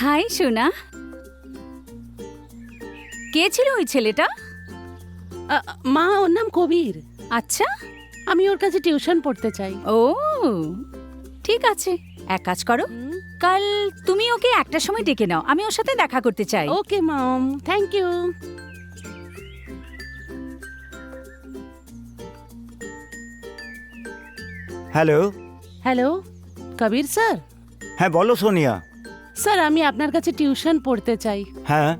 High সোনা, কে ছিল ওই ছেলেটা? মা, ওর নাম কবির। আচ্ছা, আমি ওর কাছে টিউশন পড়তে চাই। ও ঠিক আছে, এক কাজ করো, কাল তুমি ওকে একটা সময় ডেকে নাও, আমি ওর সাথে দেখা করতে চাই। Okay mom, thank you. Hello. Hello, Kabir sir. হ্যাঁ বলো সোনিয়া। স্যার, আমি আপনার কাছে টিউশন পড়তে চাই। হ্যাঁ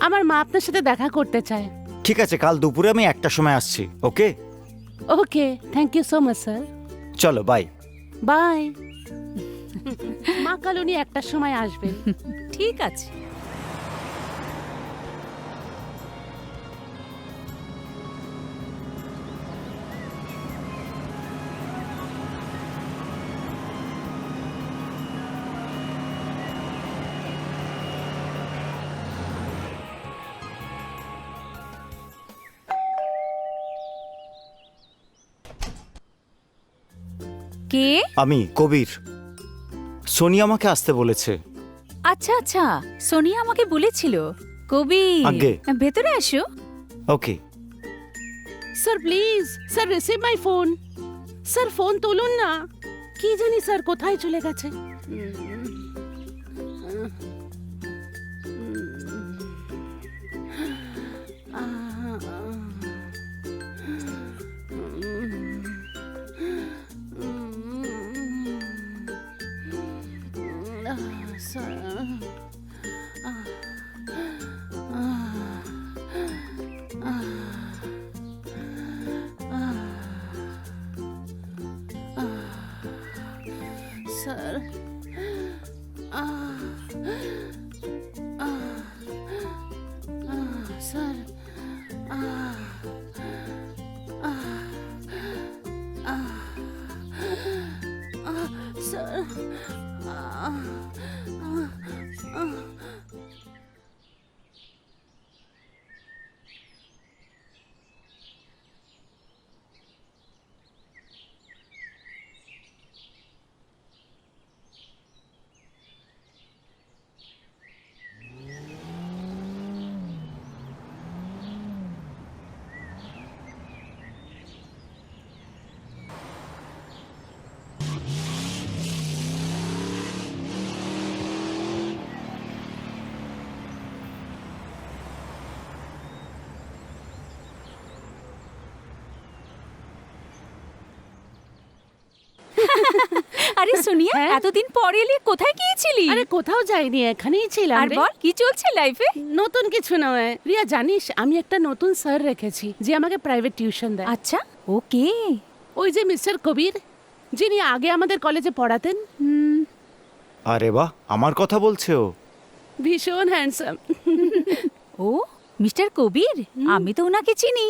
আমার মা আপনার সাথে দেখা করতে চায়। ঠিক আছে, কাল দুপুরে আমি একটা সময় আসছি। Okay okay, thank you so much sir. চলো বাই। বাই। মা, কাল উনি একটার সময় আসবেন। ঠিক আছে। কে? আমি কবির। সোনিয়া আমাকে আসতে বলেছে। আচ্ছা আচ্ছা, সোনিয়া আমাকে বলেছিল। কবির, আগে। ভেতরে আসো। Okay. Sir please, sir receive my phone. Sir phone তুলুন না। কি জানি স্যার কোথায় চলে গেছে। স্যার, স্যার, স্যার, আরে সোনিয়া, হ্যাঁ? এতদিন পর এলি, কোথায় গিয়েছিলি? আরে কোথাও যাইনি, এখানেই ছিলাম আর রে। বল, কি চলছে লাইফে? নতুন কিছু নয় রিয়া, জানিস আমি একটা নতুন স্যার রেখেছি যে আমাকে প্রাইভেট টিউশন দেয়। আচ্ছা, ওকে। ওই যে মিস্টার কবির, যিনি আগে আমাদের কলেজে পড়াতেন। আরে বাহ, আমার কথা বলছে ও। ভীষণ হ্যান্ডসাম। ও মিস্টার কবির, আমি তো ওনাকে চিনি।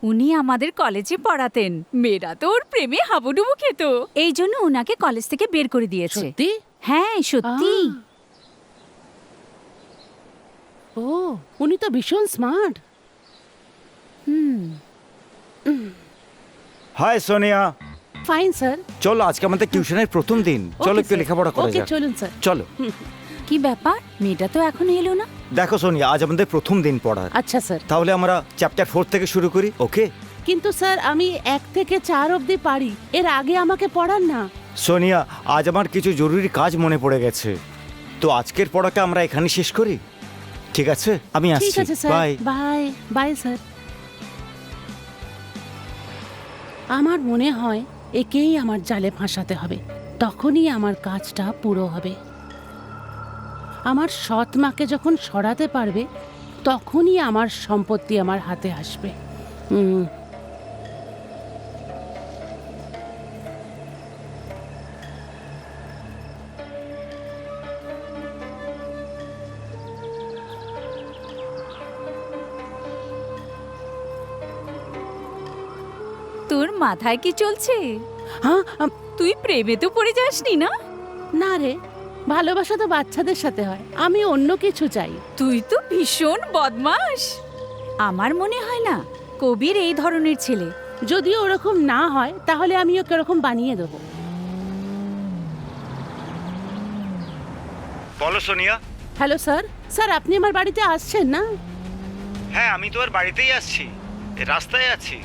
উনি আমাদের কলেজে পড়াতেন, মেয়েরা তো ওর প্রেমে হাবুডুবু খেত, এই জন্য ওনাকে কলেজ থেকে বের করে দিয়েছে। সত্যি? হ্যাঁ সত্যি। ও, উনি তো ভীষণ smart. Hi Sonia. Fine sir. চলো, আজকে আমাদের টিউশনের প্রথম দিন, চলো একটু লেখাপড়া করা ওকে, যাক। চলুন স্যার। চলো। কি ব্যাপার, মেয়েটা তো এখনো এলো না? দেখো সোনিয়া, আজ আমাদের প্রথম দিন পড়ার। আচ্ছা স্যার। তাহলে আমরা চ্যাপ্টার 4 থেকে শুরু করি। ওকে কিন্তু স্যার আমি 1 থেকে 4 অবধি পারি, এর আগে আমাকে পড়ান না। সোনিয়া, আজ আমার কিছু জরুরি কাজ মনে পড়ে গেছে, তো আজকের পড়াটা আমরা এখানে শেষ করি। ঠিক আছে, আমি ঠিক আসছি। আছে sir, bye. Bye bye sir. আমার মনে হয় একেই আমার জালে ফাঁসাতে হবে, তখনই আমার কাজটা পুরো হবে। আমার সৎ মাকে যখন সরাতে পারবে, তখনই আমার সম্পত্তি আমার হাতে আসবে। তোর মাথায় কি চলছে? হ্যাঁ, তুই প্রেমে তো পড়ে যাসনি না? না রে, ভালোবাসা তো বাচ্চাদের সাথে হয়, আমি অন্য কিছু চাই। তুই তো ভীষণ বদমাশ। আমার মনে হয় না কবির এই ধরনের ছেলে। যদি ওরকম না হয় তাহলে আমি ওকে ওরকম বানিয়ে দেবো। বলো সোনিয়া। হ্যালো স্যার, স্যার আপনি আমার বাড়িতে আসছেন না? হ্যাঁ, আমি তোমার বাড়িতেই আসছি, রাস্তায় আছি।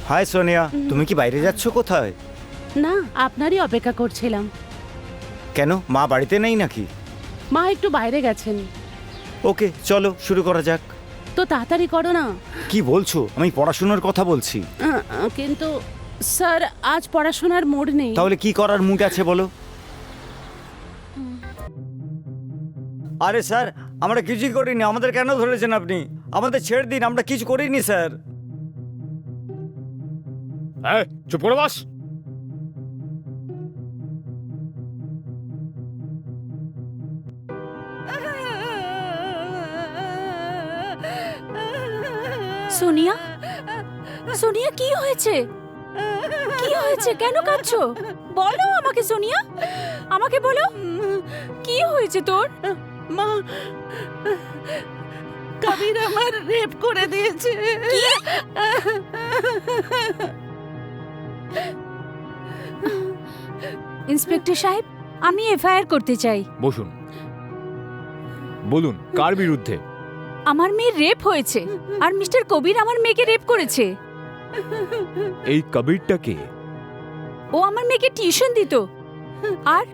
হাই সোনিয়া, তুমি কি বাইরে যাচ্ছ কোথায়? না, আপনারই অপেক্ষা করছিলাম। কেন, মা বাড়িতে নেই নাকি? মা একটু বাইরে গেছেন। ওকে, চলো শুরু করা যাক। তো তাড়াতাড়ি করো না। কি বলছো? আমি পড়াশোনার কথা বলছি। কিন্তু স্যার আজ পড়াশোনার মুড নেই। তাহলে কি করার মুড আছে বলো? আরে স্যার, আমরা কিছুই করিনি, আমাদের কেন ধরেছেন আপনি? আমাদের ছেড়ে দিন, আমরা কিছু করিনি স্যার। হ্যাঁ, চুপ করে বস। সোনিয়া, সোনিয়া কি হয়েছে? কি হয়েছে? কেন কাঁদছো? বলো আমাকে সোনিয়া, আমাকে বলো কি হয়েছে তোর? মা, কবির আমার রেপ করে দিয়েছে। ইন্সপেক্টর সাহেব, আমি এফআইআর করতে চাই। বসুন, বলুন কার বিরুদ্ধে? আমার মেয়ের রেপ হয়েছে আর মিস্টার কবির আমার মেয়েকে রেপ করেছে। এই কবিরটা কে? ও আমার মেয়েকে টিউশন দিত আর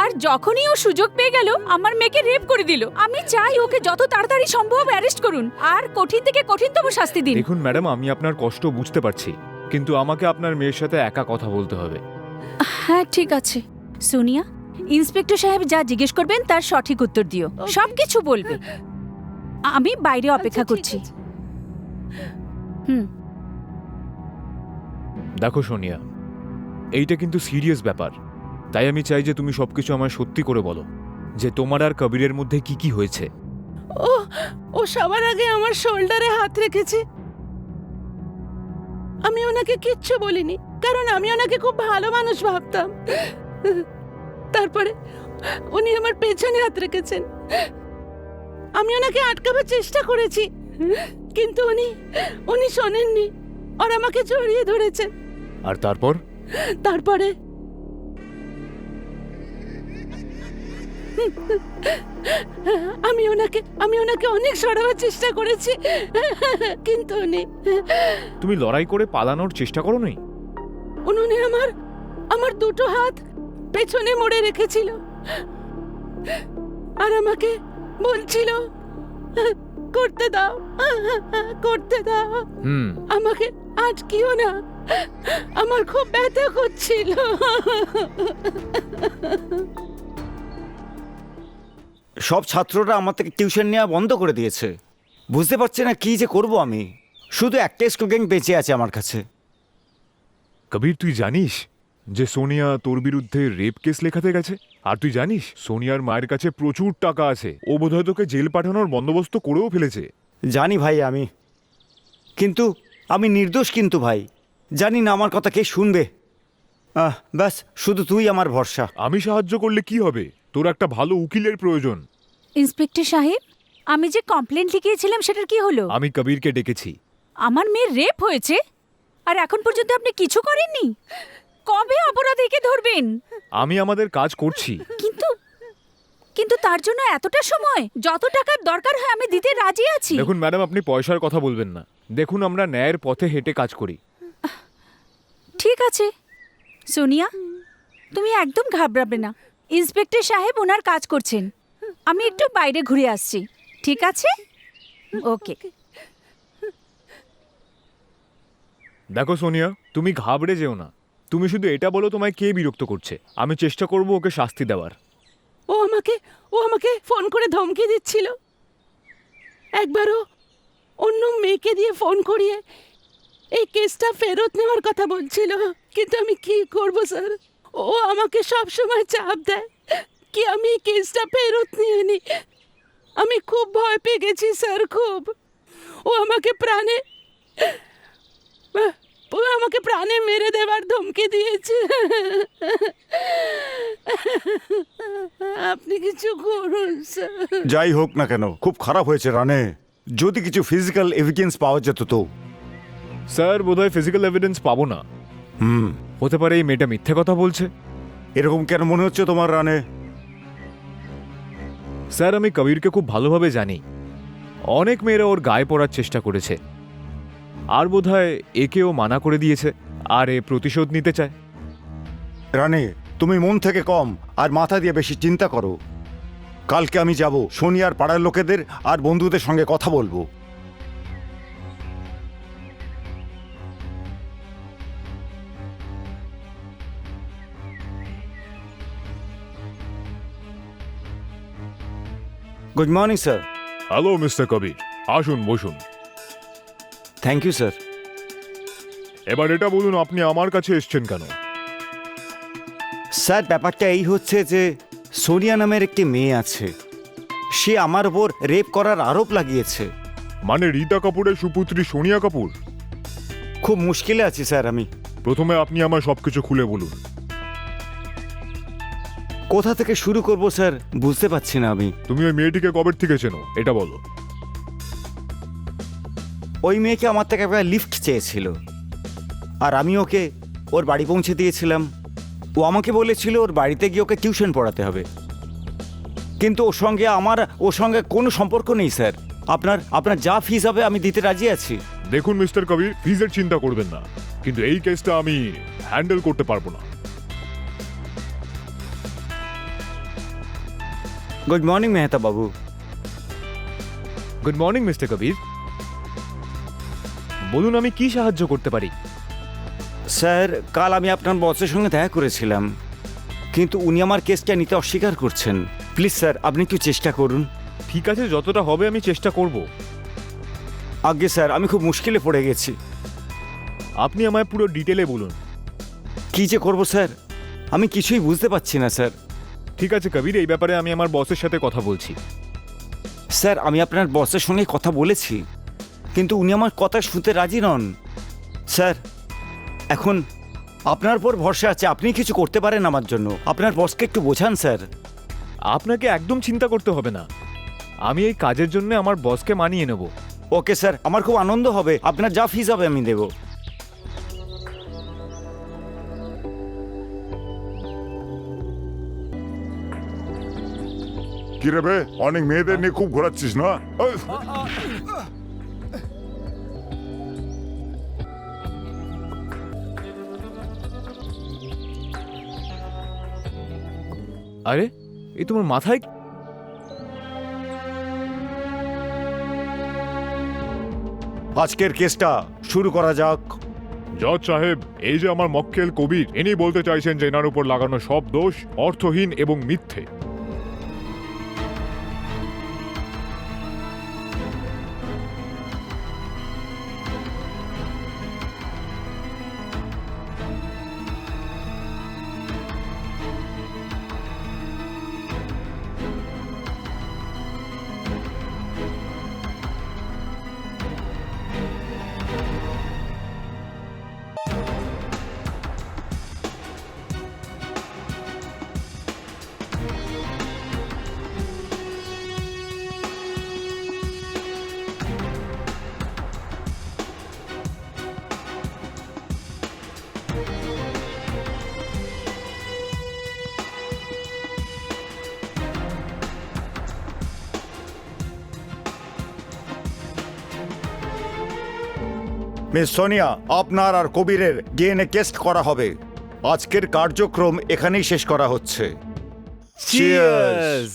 আর যখনই ও সুযোগ পেয়ে গেল আমার মেয়েকে রেপ করে দিল। আমি চাই ওকে যত তাড়াতাড়ি সম্ভব অ্যারেস্ট করুন আর কঠিন থেকে কঠিনতম শাস্তি দিন। দেখুন ম্যাডাম, আমি আপনার কষ্ট বুঝতে পারছি, কিন্তু আমাকে আপনার মেয়ের সাথে একা কথা বলতে হবে। হ্যাঁ ঠিক আছে সোনিয়া, ইন্সপেক্টর সাহেব যা জিজ্ঞেস করবেন তার সঠিক উত্তর দিও, সবকিছু বলবে। আমি বাইরে অপেক্ষা করছি। হুম। দেখো সোনিয়া, এইটা কিন্তু সিরিয়াস ব্যাপার, তাই আমি চাই যে তুমি সবকিছু আমায় সত্যি করে বলো যে তোমার আর কবিরের মধ্যে কি কি হয়েছে। ও সবার আগে আমার শোল্ডারে হাত রেখেছে। আমি ওনাকে কিচ্ছু বলিনি, কারণ আমি ওনাকে খুব ভালো মানুষ ভাবতাম। তারপরে উনি আমার পেছনে হাত রেখেছেন। আমি ওনাকে আটকাবার চেষ্টা করেছি, কিন্তু উনি শোনেননি আর আমাকে জড়িয়ে ধরেছেন। আর তারপর? তারপরে আমি ওনাকে অনেক সরাবার চেষ্টা করেছি, কিন্তু উনি। তুমি লড়াই করে পালানোর চেষ্টা করো নি? উনি আমার দুটো হাত পেছনে মোড়ে রেখেছিল আর আমাকে বলছিল করতে দাও, করতে দাও, আমাকে আটকিও না। আমার খুব ব্যথা করছিল। সব ছাত্ররা আমার থেকে টিউশন নেওয়া বন্ধ করে দিয়েছে। বুঝতে পারছি না কি যে করব আমি। শুধু একটাই স্টুডেন্ট বেঁচে আছে আমার কাছে। কবির, তুই জানিস যে সোনিয়া তোর বিরুদ্ধে রেপ কেস লেখাতে গেছে? আর তুই জানিস সোনিয়ার মায়ের কাছে প্রচুর টাকা আছে, ও বোধহয় তোকে জেল পাঠানোর বন্দোবস্ত করেও ফেলেছে। জানি ভাই আমি, কিন্তু আমি নির্দোষ। কিন্তু ভাই, জানি না আমার কথা কে শুনবে। ব্যাস শুধু তুই আমার ভরসা। আমি সাহায্য করলে কি হবে? তোর একটা ভালো উকিলের প্রয়োজন। ইন্সপেক্টর সাহেব, আমি যে কমপ্লেন্ট লিখিয়েছিলাম সেটার কি হলো? আমি কবিরকে ডেকেছি। আমার মেয়ের রেপ হয়েছে আর এখন পর্যন্ত আপনি কিছু করেননি? কবে অপরাধীকে ধরবেন? আমি আমাদের কাজ করছি। কিন্তু তার জন্য এতটা সময়? যত টাকার দরকার হয় আমি দিতে রাজি আছি। দেখুন ম্যাডাম, আপনি পয়সার কথা বলবেন না। দেখুন, আমরা ন্যায়ের পথে হেঁটে কাজ করি। ঠিক আছে সোনিয়া, তুমি একদম ঘাবড়াবে না। ইন্সপেক্টর সাহেব ওনার কাজ করছেন, আমি একটু বাইরে ঘুরে আসছি। ঠিক আছে? ওকে। দেখো সোনিয়া, তুমি ঘাবড়ে যেও না। তুমি শুধু এটা বলো তোমায় কে বিরক্ত করছে। আমি চেষ্টা করব ওকে শাস্তি দেওয়ার। ও আমাকে ফোন করে ধমকি দিচ্ছিল। একবারও অন্য মেয়েকে দিয়ে ফোন করিয়ে এই কেসটা ফেরত নেওয়ার কথা বলছিল, কিন্তু আমি কি করব স্যার? ও আমাকে সব সময় চাপ দেয় কি আমি এই কেসটা ফেরত নিয়ে নিই। আমি খুব ভয় পেয়ে গেছি স্যার, খুব। ও আমাকে প্রাণে মেরে দেবার ধমকি দিয়েছে। আপনি কিছু করুন স্যার। যাই হোক না কেন, খুব খারাপ হয়েছে রানে। যদি কিছু ফিজিক্যাল এভিডেন্স পাওয়া যেত তো। স্যার বোধহয় ফিজিক্যাল এভিডেন্স পাবো না। হুম, হতে পারে এই মেয়েটা মিথ্যে কথা বলছে। এরকম কেন মনে হচ্ছে তোমার রানে? স্যার আমি কবিরকে খুব ভালোভাবে জানি। অনেক মেয়েরা ওর গায়ে পড়ার চেষ্টা করেছে, আর বোধহয় একেও মানা করে দিয়েছে, আর এ প্রতিশোধ নিতে চায়। রানে, তুমি মন থেকে কম আর মাথা দিয়ে বেশি চিন্তা করো। কালকে আমি যাব সোনিয়ার পাড়ার লোকেদের আর বন্ধুদের সঙ্গে কথা বলবো। Good morning sir. Hello mister Kabir, আসুন বসুন। Thank you sir. এবার এটা বলুন, আপনি আমার কাছে এসছেন কেন? স্যার ব্যাপারটা এই হচ্ছে যে সোনিয়া নামের একটি মেয়ে আছে, সে আমার ওপর রেপ করার আরোপ লাগিয়েছে। মানে রীতা কাপুরের সুপুত্রী সোনিয়া কাপুর? খুব মুশকিলে আছি স্যার আমি। প্রথমে আপনি আমার সবকিছু খুলে বলুন। কোথা থেকে শুরু করব স্যার বুঝতে পারছি না আমি। তুমি ওই মেয়েটিকে কবে থেকে চেনো এটা বলো। ওই মেয়েকে আমার থেকে একটা লিফট চেয়েছিল, আর আমি ওকে ওর বাড়ি পৌঁছে দিয়েছিলাম। ও আমাকে বলেছিল ওর বাড়িতে গিয়ে ওকে টিউশন পড়াতে হবে, কিন্তু ওর সঙ্গে কোনো সম্পর্ক নেই স্যার। আপনার যা ফিস হবে আমি দিতে রাজি আছি। দেখুন মিস্টার কবির, ফিজের চিন্তা করবেন না, কিন্তু এই কেসটা আমি হ্যান্ডেল করতে পারবো না। গুড মর্নিং মেহতা বাবু। গুড মর্নিং মিস্টার কবির, বলুন আমি কি সাহায্য করতে পারি? স্যার কাল আমি আপনার বসের সঙ্গে দেখা করেছিলাম, কিন্তু উনি আমার কেসটা নিতে অস্বীকার করছেন। প্লিজ স্যার আপনি একটু চেষ্টা করুন। ঠিক আছে, যতটা হবে আমি চেষ্টা করব। আগে স্যার আমি খুব মুশকিলে পড়ে গেছি। আপনি আমায় পুরো ডিটেলে বলুন। কি যে করব স্যার, আমি কিছুই বুঝতে পারছি না স্যার। ঠিক আছে কবির, এই ব্যাপারে আমি আমার বসের সাথে কথা বলছি। স্যার আমি আপনার বসের সঙ্গে কথা বলেছি, কিন্তু উনি আমার কথা শুনতে রাজি নন। স্যার এখন আপনার উপর ভরসা আছে, আপনি কিছু করতে পারেন আমার জন্য। আপনার বসকে একটু বোঝান স্যার। আপনাকে একদম চিন্তা করতে হবে না, আমি এই কাজের জন্য আমার বসকে মানিয়ে নেব। ওকে স্যার, আমার খুব আনন্দ হবে। আপনার যা ফিস হবে আমি দেব। কি রে বে, অনেক মেয়েদের নিয়ে খুব ঘোরাচ্ছিস না? ওই! আরে এই তোমার মাথায় আজকের কেসটা শুরু করা যাক। জজ সাহেব, এই যে আমার মক্কেল কবির, ইনি বলতে চাইছেন যে এনার উপর লাগানো সব দোষ অর্থহীন এবং মিথ্যে। মিস সোনিয়া, আপনার আর কবিরের ডিএনএ টেস্ট করা হবে। আজকের কার্যক্রম এখানেই শেষ করা হচ্ছে। Cheers!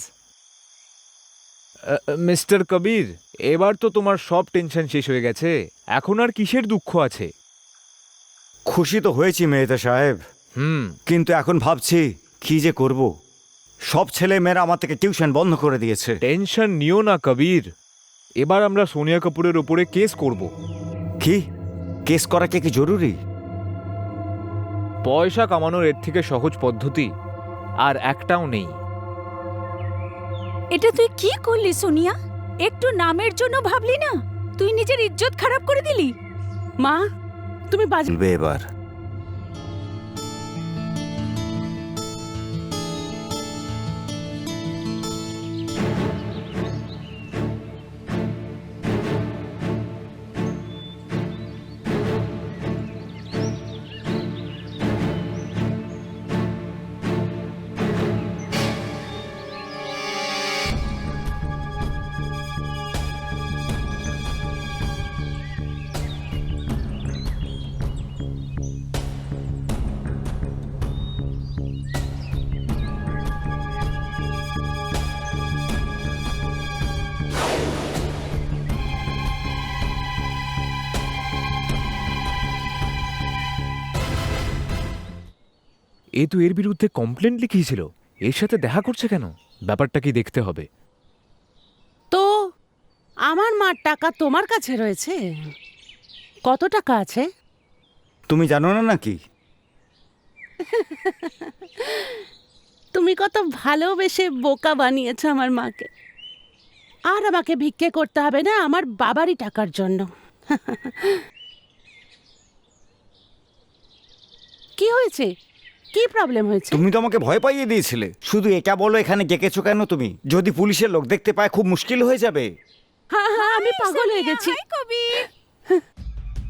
মিস্টার কবির, এবার তো তোমার সব টেনশন শেষ হয়ে গেছে, এখন আর কিসের দুঃখ আছে? খুশি তো হয়েছি মেহতা সাহেব, কিন্তু এখন ভাবছি কি যে করব। সব ছেলে মেয়েরা আমার থেকে টিউশন বন্ধ করে দিয়েছে। টেনশন নিও না কবির, এবার আমরা সোনিয়া কাপুরের উপরে কেস করব। কি কেস করাকে কি জরুরি? পয়সা কামানোর এর থেকে সহজ পদ্ধতি আর একটাও নেই। এটা তুই কি করলি সোনিয়া? একটু নামের জন্য ভাবলি না? তুই নিজের ইজ্জত খারাপ করে দিলি। মা, তুমি বাজে বলবে এবার। এ তো এর বিরুদ্ধে কমপ্লেন লিখিয়েছিল, এর সাথে দেখা করছে কেন? ব্যাপারটা কি দেখতে হবে। তো আমার মার টাকা তোমার কাছে রয়েছে? কত টাকা আছে? তুমি জানো না নাকি? তুমি কত ভালোবেসে বোকা বানিয়েছো আমার মাকে। আর আমাকে ভিক্ষে করতে হবে না আমার বাবারই টাকার জন্য। কি হয়েছে? কি প্রবলেম হয়েছে? তুমি তো আমাকে ভয় পাইয়ে দিয়েছিলে। শুধু এটা বলো, এখানে ডেকেছো কেন তুমি? যদি পুলিশের লোক দেখতে পায় খুব মুশকিল হয়ে যাবে। হ্যাঁ হ্যাঁ, আমি পাগল হয়ে গেছি।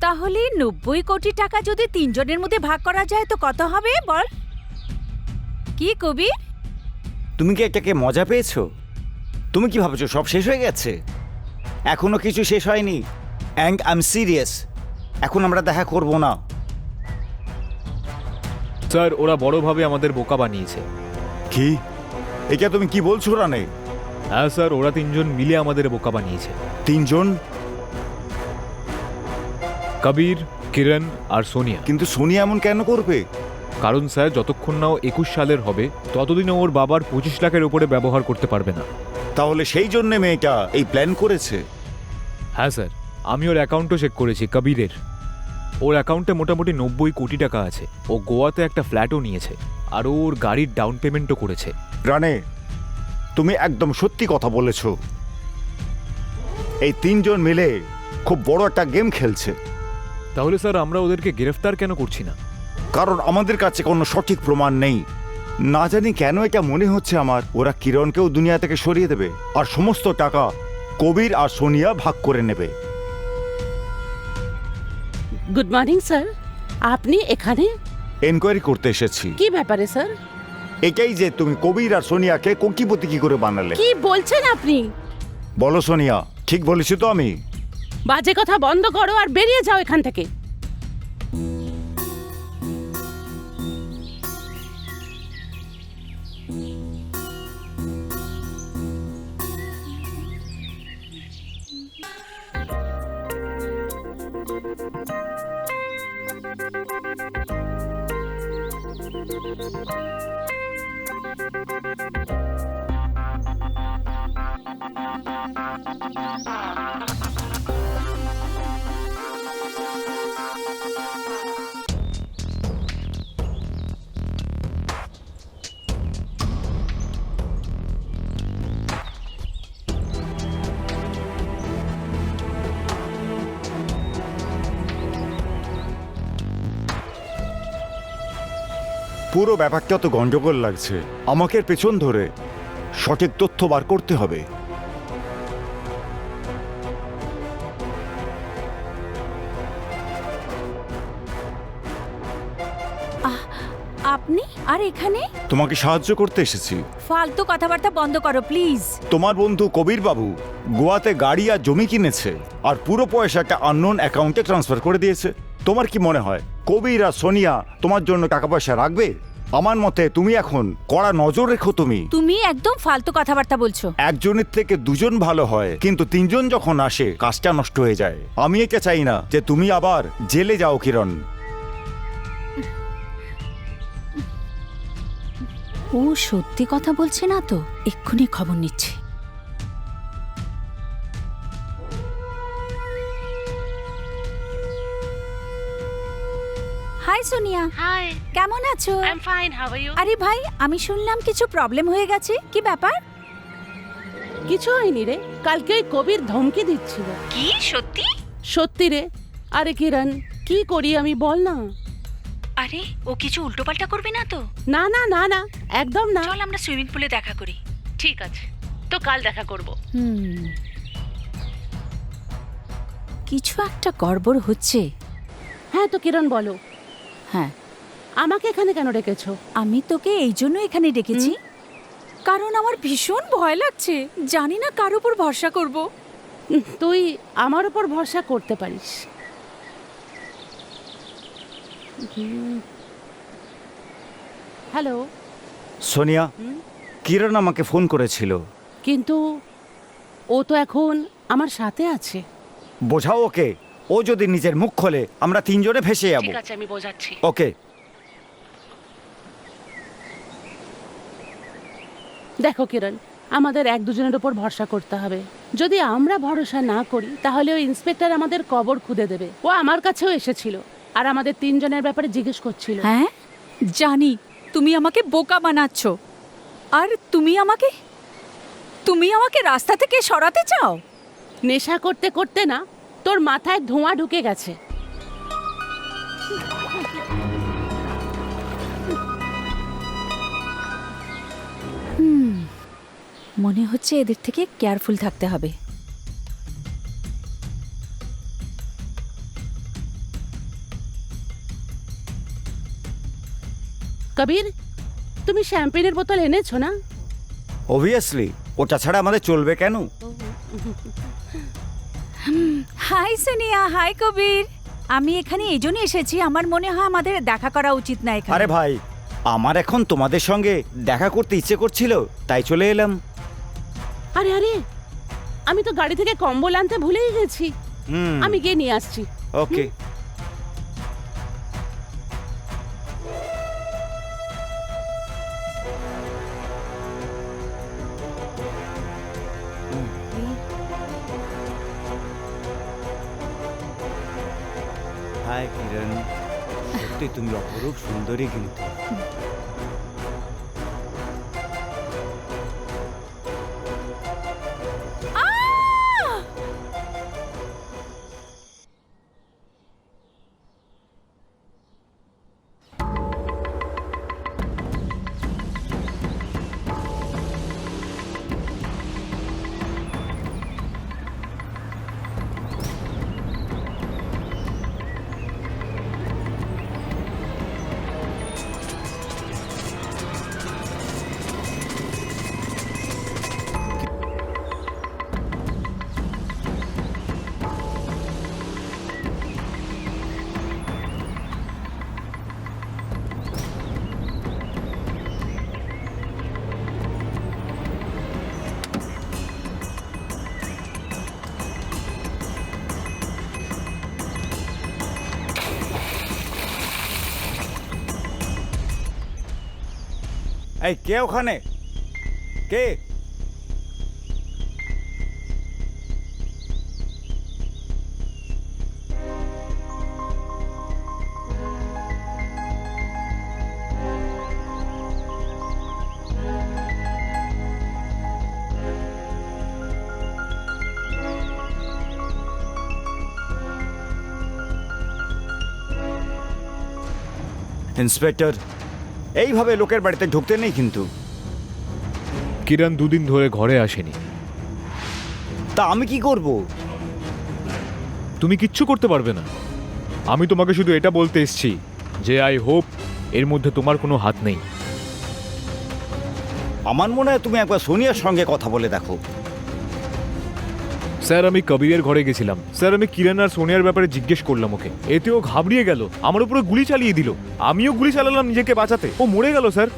তাহলে 90 কোটি টাকা যদি 3 জনের মধ্যে ভাগ করা যায় তো কত হবে বল? কি কবির? তুমি কি এটাকে মজা পেয়েছো? তুমি কি ভাবছো সব শেষ হয়ে গেছে? এখনো কিছু শেষ হয়নি, অ্যান্ড আই এম সিরিয়াস। এখন আমরা দেখা করব না। স্যার, ওরা বড়ভাবে আমাদের বোকা বানিয়েছে। কি? এটা তুমি কি বলছো রানে? হ্যাঁ স্যার, ওরা 3 জন মিলে আমাদের বোকা বানিয়েছে। 3 জন? কবির, কিরণ আর সোনিয়া। কিন্তু সোনিয়া এমন কেন করবে? কারণ স্যার, যতক্ষণ না ও 21 সালের হবে ততদিন ওর বাবার 25 লাখের উপরে ব্যবহার করতে পারবে না। তাহলে সেই জন্য মেয়েটা এই প্ল্যান করেছে? হ্যাঁ স্যার, আমি ওর অ্যাকাউন্টও চেক করেছি, কবিরের। ওর অ্যাকাউন্টে মোটামুটি 90 কোটি টাকা আছে। ও গোয়াতে একটা ফ্ল্যাটও নিয়েছে, আর ও ওর গাড়ির ডাউন পেমেন্টও করেছে। রানে, তুমি একদম সত্যি কথা বলেছ। এই 3 জন মিলে খুব বড় একটা গেম খেলছে। তাহলে স্যার, আমরা ওদেরকে গ্রেফতার কেন করছি না? কারণ আমাদের কাছে কোনো সঠিক প্রমাণ নেই। না জানি কেন এটা মনে হচ্ছে আমার, ওরা কিরণকেও দুনিয়া থেকে সরিয়ে দেবে আর সমস্ত টাকা কবির আর সোনিয়া ভাগ করে নেবে। Good morning sir. আপনি এখানে এনকোয়ারি করতে এসেছি। কি ব্যাপারে স্যার? এটাই যে তুমি কবির আর সোনিয়াকে কোটিপতি কি করে বানালে? কি বলছেন আপনি? বলো সোনিয়া, ঠিক বলেছি তো আমি? বাজে কথা বন্ধ করো আর বেরিয়ে যাও এখান থেকে। পুরো ব্যাপারটা তো গন্ডগোল লাগছে। আমাকে এর পেছন ধরে সঠিক তথ্য বার করতে হবে। আপনি আর এখানে? তোমাকে সাহায্য করতে এসেছি। ফালতু কথাবার্তা বন্ধ করো প্লিজ। তোমার বন্ধু কবির বাবু গোয়াতে গাড়ি আর জমি কিনেছে আর পুরো পয়সাটা আননোন অ্যাকাউন্টে ট্রান্সফার করে দিয়েছে। তোমার কি মনে হয় কবির আর সোনিয়া তোমার জন্য টাকা পয়সা রাখবে? আমার মতে তুমি এখন কড়া নজর রেখো। তুমি একদম ফালতু কথাবার্তা বলছো। একজনের থেকে 2 জন ভালো হয়, কিন্তু 3 জন যখন আসে কাজটা নষ্ট হয়ে যায়। আমি এটা চাই না যে তুমি আবার জেলে যাও কিরণ। ও সত্যি কথা বলছে না তো? এক্ষুনি খবর নিচ্ছে। হাই সোনিয়া, হাই, কেমন আছো? I am fine, how are you? আরে ভাই, আমি শুনলাম কিছু প্রবলেম হয়ে গেছে। কি ব্যাপার? কিছু হয়নি রে, কালকে ওই কবির ধমকি দিচ্ছিল। কি সত্যি? সত্যি রে। আরে কিরণ, কি করি আমি বল না? আরে ও কিছু উল্টোপাল্টা করবে না তো? না না না না, একদম না। চল আমরা সুইমিং পুলে দেখা করি। ঠিক আছে, তো কাল দেখা করব। কিছু একটা গড়বড় হচ্ছে। হ্যাঁ তো কিরণ বলো, হ্যাঁ, আমাকে এখানে কেন রেখেছো? আমি তোকে এই জন্য এখানে ডেকেছি কারণ আমার ভীষণ ভয় লাগছে। জানি না কার উপর ভরসা করব। তুই আমার উপর ভরসা করতে পারিস। হ্যালো সোনিয়া, কিরণ আমাকে ফোন করেছিল। কিন্তু ও তো এখন আমার সাথে আছে। বোঝাও ওকে, ও যদি নিজের মুখ খোলে আমরা 3 জনে ফেসে যাবো। ঠিক আছে, আমি বোঝাচ্ছি। ওকে। দেখো কিরণ, আমাদের এক দুজনের উপর ভরসা করতে হবে। যদি আমরা ভরসা না করি তাহলে ওই ইন্সপেক্টর আমাদের কবর খুঁড়ে দেবে। ও আমার কাছেও এসেছিল আর আমাদের তিনজনের ব্যাপারে জিজ্ঞেস করছিল। হ্যাঁ জানি তুমি আমাকে বোকা বানাচ্ছ, আর তুমি আমাকে রাস্তা থেকে সরাতে চাও। নেশা করতে করতে না তোর মাথায় ধোঁয়া ঢুকে গেছে। মনে হচ্ছে এদের থেকে কেয়ারফুল থাকতে হবে। কবির, তুমি শ্যাম্পেনের বোতল এনেছো না? অবভিয়াসলি, ওটা ছাড়া আমাদের চলবে কেন? হাই সোনিয়া, হাই কবির। আমি এখানে এই জন্য এসেছি, আমার মনে হয় আমাদের দেখা করা উচিত না এখানে। আরে ভাই, আমার এখন তোমাদের সঙ্গে দেখা করতে ইচ্ছে করছিল, তাই চলে এলাম। আরে আরে, আমি তো গাড়ি থেকে কম্বল আনতে ভুলেই গেছি। হুম, আমি গিয়ে নিয়ে আসছি। ওকে। হাই কিরণ, সত্যি তুমি অপরূপ সুন্দরী কিন্তু। এই কে ওখানে? কে? ইন্সপেক্টর, এইভাবে লোকের বাড়িতে ঢুকতে নেই কিন্তু। কিরণ দুদিন ধরে ঘরে আসেনি। তা আমি কি করব? তুমি কিচ্ছু করতে পারবে না। আমি তোমাকে শুধু এটা বলতে এসেছি যে আই হোপ এর মধ্যে তোমার কোনো হাত নেই। আমার মনে হয় তুমি একবার সোনিয়ার সঙ্গে কথা বলে দেখো। স্যার, আমি কবিরের ঘরে গেছিলাম। স্যার, আমি কিরণ আর সোনিয়ার ব্যাপারে জিজ্ঞেস করলাম ওকে। এতেও ঘাবড়িয়ে গেল, আমার উপরে গুলি চালিয়ে দিল। আমিও গুলি চালালাম নিজেকে বাঁচাতে, ও মরে গেল স্যার।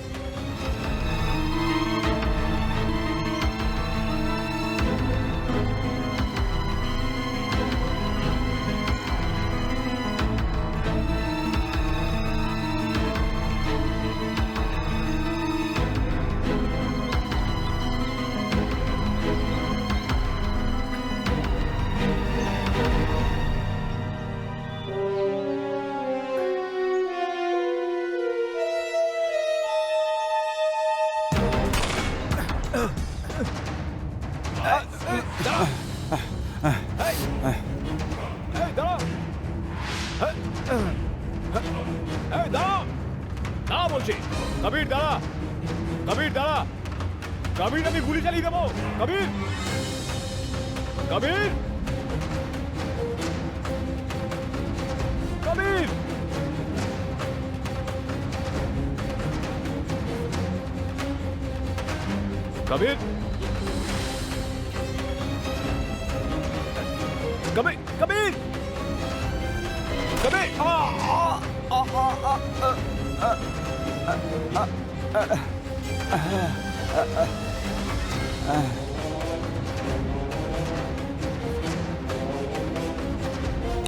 দাঁড়া বলছি, কবির দাঁড়া, কবির দাঁড়া, কবির আমি গুলি চালিয়ে দেবো। কবির, কবির, কবির, কবির, কবির, কবির, কবির।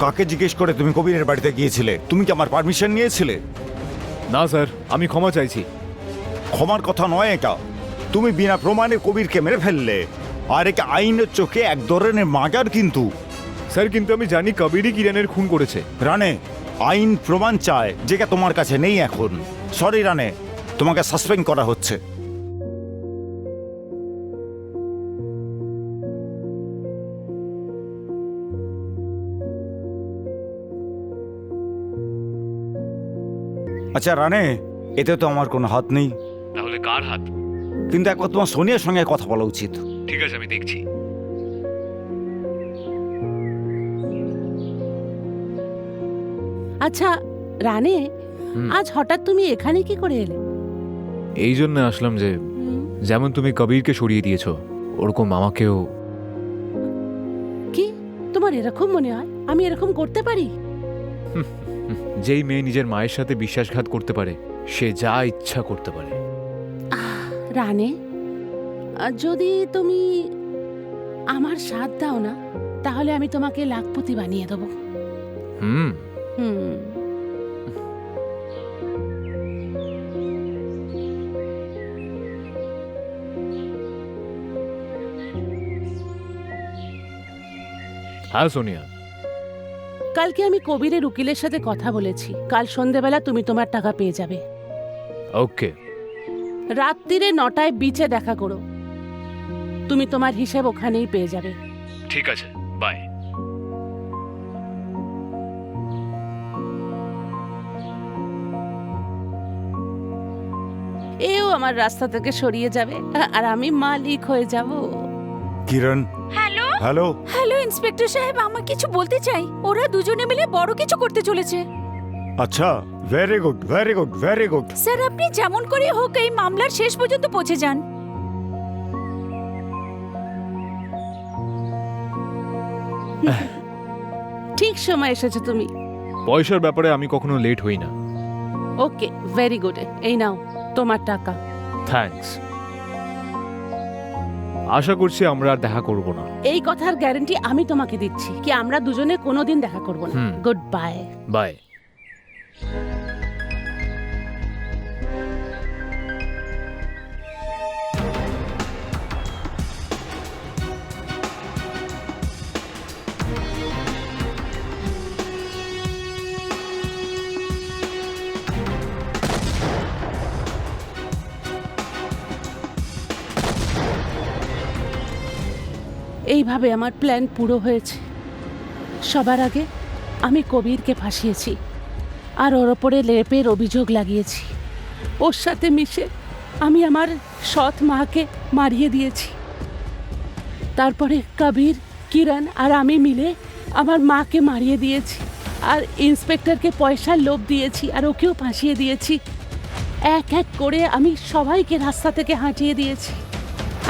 কাকে জিজ্ঞেস করে তুমি কবিরের বাড়িতে গিয়েছিলে? তুমি কি আমার পারমিশন নিয়েছিলে? না স্যার, আমি ক্ষমা চাইছি। ক্ষমার কথা নয় এটা। তুমি বিনা প্রমাণে কবিরকে মেরে ফেললে, আর একে আইনের চোখে এক ধরনের মার্ডার কিন্তু। স্যার কিন্তু আমি জানি কবিরই কিরণের খুন করেছে। রানে, আইন প্রমাণ চায়, যেটা তোমার কাছে নেই এখন। সরি রানে, তোমাকে সাসপেন্ড করা হচ্ছে। আচ্ছা রানে, এতে তো আমার কোনো হাত নেই, তাহলে কার হাত? কিন্তু একবার তোমার সোনিয়ার সঙ্গে কথা বলা উচিত। ঠিক আছে, আমি দেখছি। আচ্ছা রানে, আজ হঠাৎ তুমি এখানে কি করে এলে? এই জন্য আসলাম যে যেমন তুমি কবিরকে সরিয়ে দিয়েছো, ওরকম আমাকেও। কি তোমার এরকম মনে হয় আমি এরকম করতে পারি? যেই মেয়ে নিজের মায়ের সাথে বিশ্বাসঘাত করতে পারে, সে যা ইচ্ছা করতে পারে। রানে, যদি তুমি আমার সাথ দাও না, তাহলে আমি তোমাকে লাখপতি বানিয়ে দেবো। হুম। হুম। হ্যাঁ সোনিয়া, কালকে আমি কবিরের উকিলের সাথে কথা বলেছি। কাল সন্ধেবেলা তুমি তোমার টাকা পেয়ে যাবে। ওকে। রাত্রিরে 9টায় বিচে দেখা করো। তুমি তোমার হিসেব ওখানেই পেয়ে যাবে। ঠিক আছে, বাই। এও আমার রাস্তা থেকে সরিয়ে যাবে আর আমি মালিক হয়ে যাব। কিরণ, হ্যালো হ্যালো। হ্যালো ইন্সপেক্টর সাহেব, আমার কিছু বলতে চাই। ওরা দুজনে মিলে বড় কিছু করতে চলেছে। আচ্ছা, very good, very good, very good. Sir, আপনি যেমন করে হোক এই মামলার শেষ পর্যন্ত পৌঁছে যান। ঠিক সময় এসেছো তুমি। পয়সার ব্যাপারে আমি কখনো লেট হই না। ওকে, ভেরি গুড। এই নাও তোমার টাকা। থ্যাঙ্কস। আশা করছি আমরা আর দেখা করব না। এই কথার গ্যারান্টি আমি তোমাকে দিচ্ছি কি আমরা দুজনে কোনোদিন দেখা করব না। হুম। Good bye. বাই। এইভাবে আমার প্ল্যান পুরো হয়েছে। সবার আগে আমি কবিরকে ফাঁসিয়েছি আর ওর ওপরে রেপের অভিযোগ লাগিয়েছি। ওর সাথে মিশে আমি আমার সৎ মাকে মারিয়ে দিয়েছি। তারপরে কবির, কিরণ আর আমি মিলে আমার মাকে মারিয়ে দিয়েছি আর ইন্সপেক্টরকে পয়সার লোভ দিয়েছি আর ওকেও ফাঁসিয়ে দিয়েছি। এক এক করে আমি সবাইকে রাস্তা থেকে হাঁটিয়ে দিয়েছি।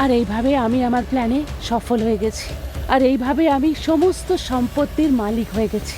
আর এইভাবে আমি আমার প্ল্যানে সফল হয়ে গেছি। আর এইভাবে আমি সমস্ত সম্পত্তির মালিক হয়ে গেছি।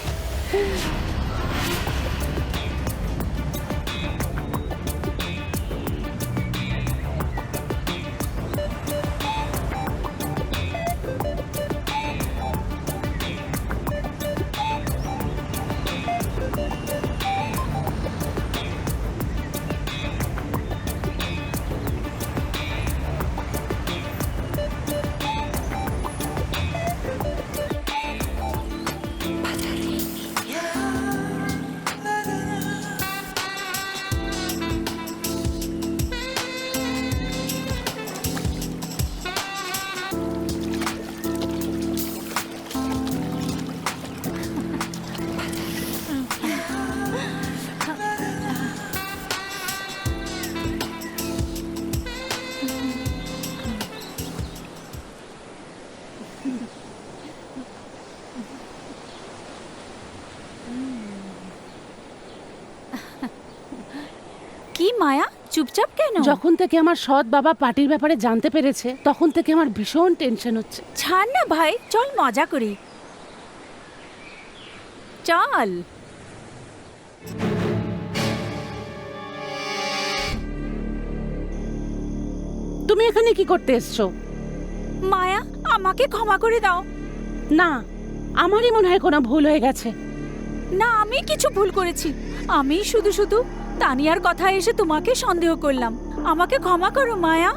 কি মায়া, চুপচাপ কেন? যখন থেকে আমার সৎ বাবা পার্টির ব্যাপারে জানতে পেরেছে, তখন থেকে আমার ভীষণ টেনশন হচ্ছে। ছাড় না ভাই, চল মজা করি। চল। তুমি এখানে কি করতে এসছো? মায়া, আমাকে ক্ষমা করে দাও। না, আমারই মনে হয় কোনো ভুল হয়ে গেছে। না, আমি কিছু ভুল করেছি। আমি শুধু তানিয়ার কথা এসে তোমাকে সন্দেহ করলাম। আমাকে ক্ষমা করো মায়া।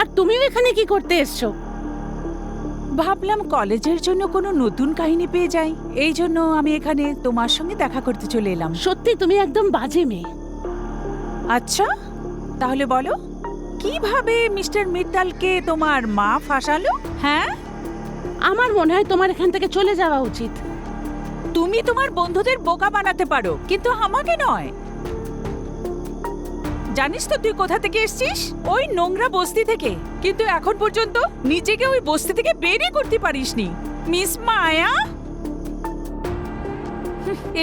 আর তুমিও এখানে কি করতে এসছো? ভাবলাম কলেজের জন্য কোনো নতুন কাহিনী পেয়ে যাই, এই জন্য আমি এখানে তোমার সঙ্গে দেখা করতে চলে এলাম। সত্যি তুমি একদম বাজে মেয়ে। আচ্ছা, তাহলে বলো কিভাবে মিস্টার মিত্তালকে তোমার মা ফাঁসালো? হ্যাঁ, আমার মনে হয় তোমার এখান থেকে চলে যাওয়া উচিত। তুমি তোমার বন্ধুদের বোকা বানাতে পারো, কিন্তু আমাকে নয়। জানিস তো তুই কোথা থেকে এসেছিস? ওই নোংরা বস্তি থেকে, কিন্তু এখন পর্যন্ত নিজেকে ওই বস্তি থেকে বেরিয়ে করতে পারিসনি। মিস মায়া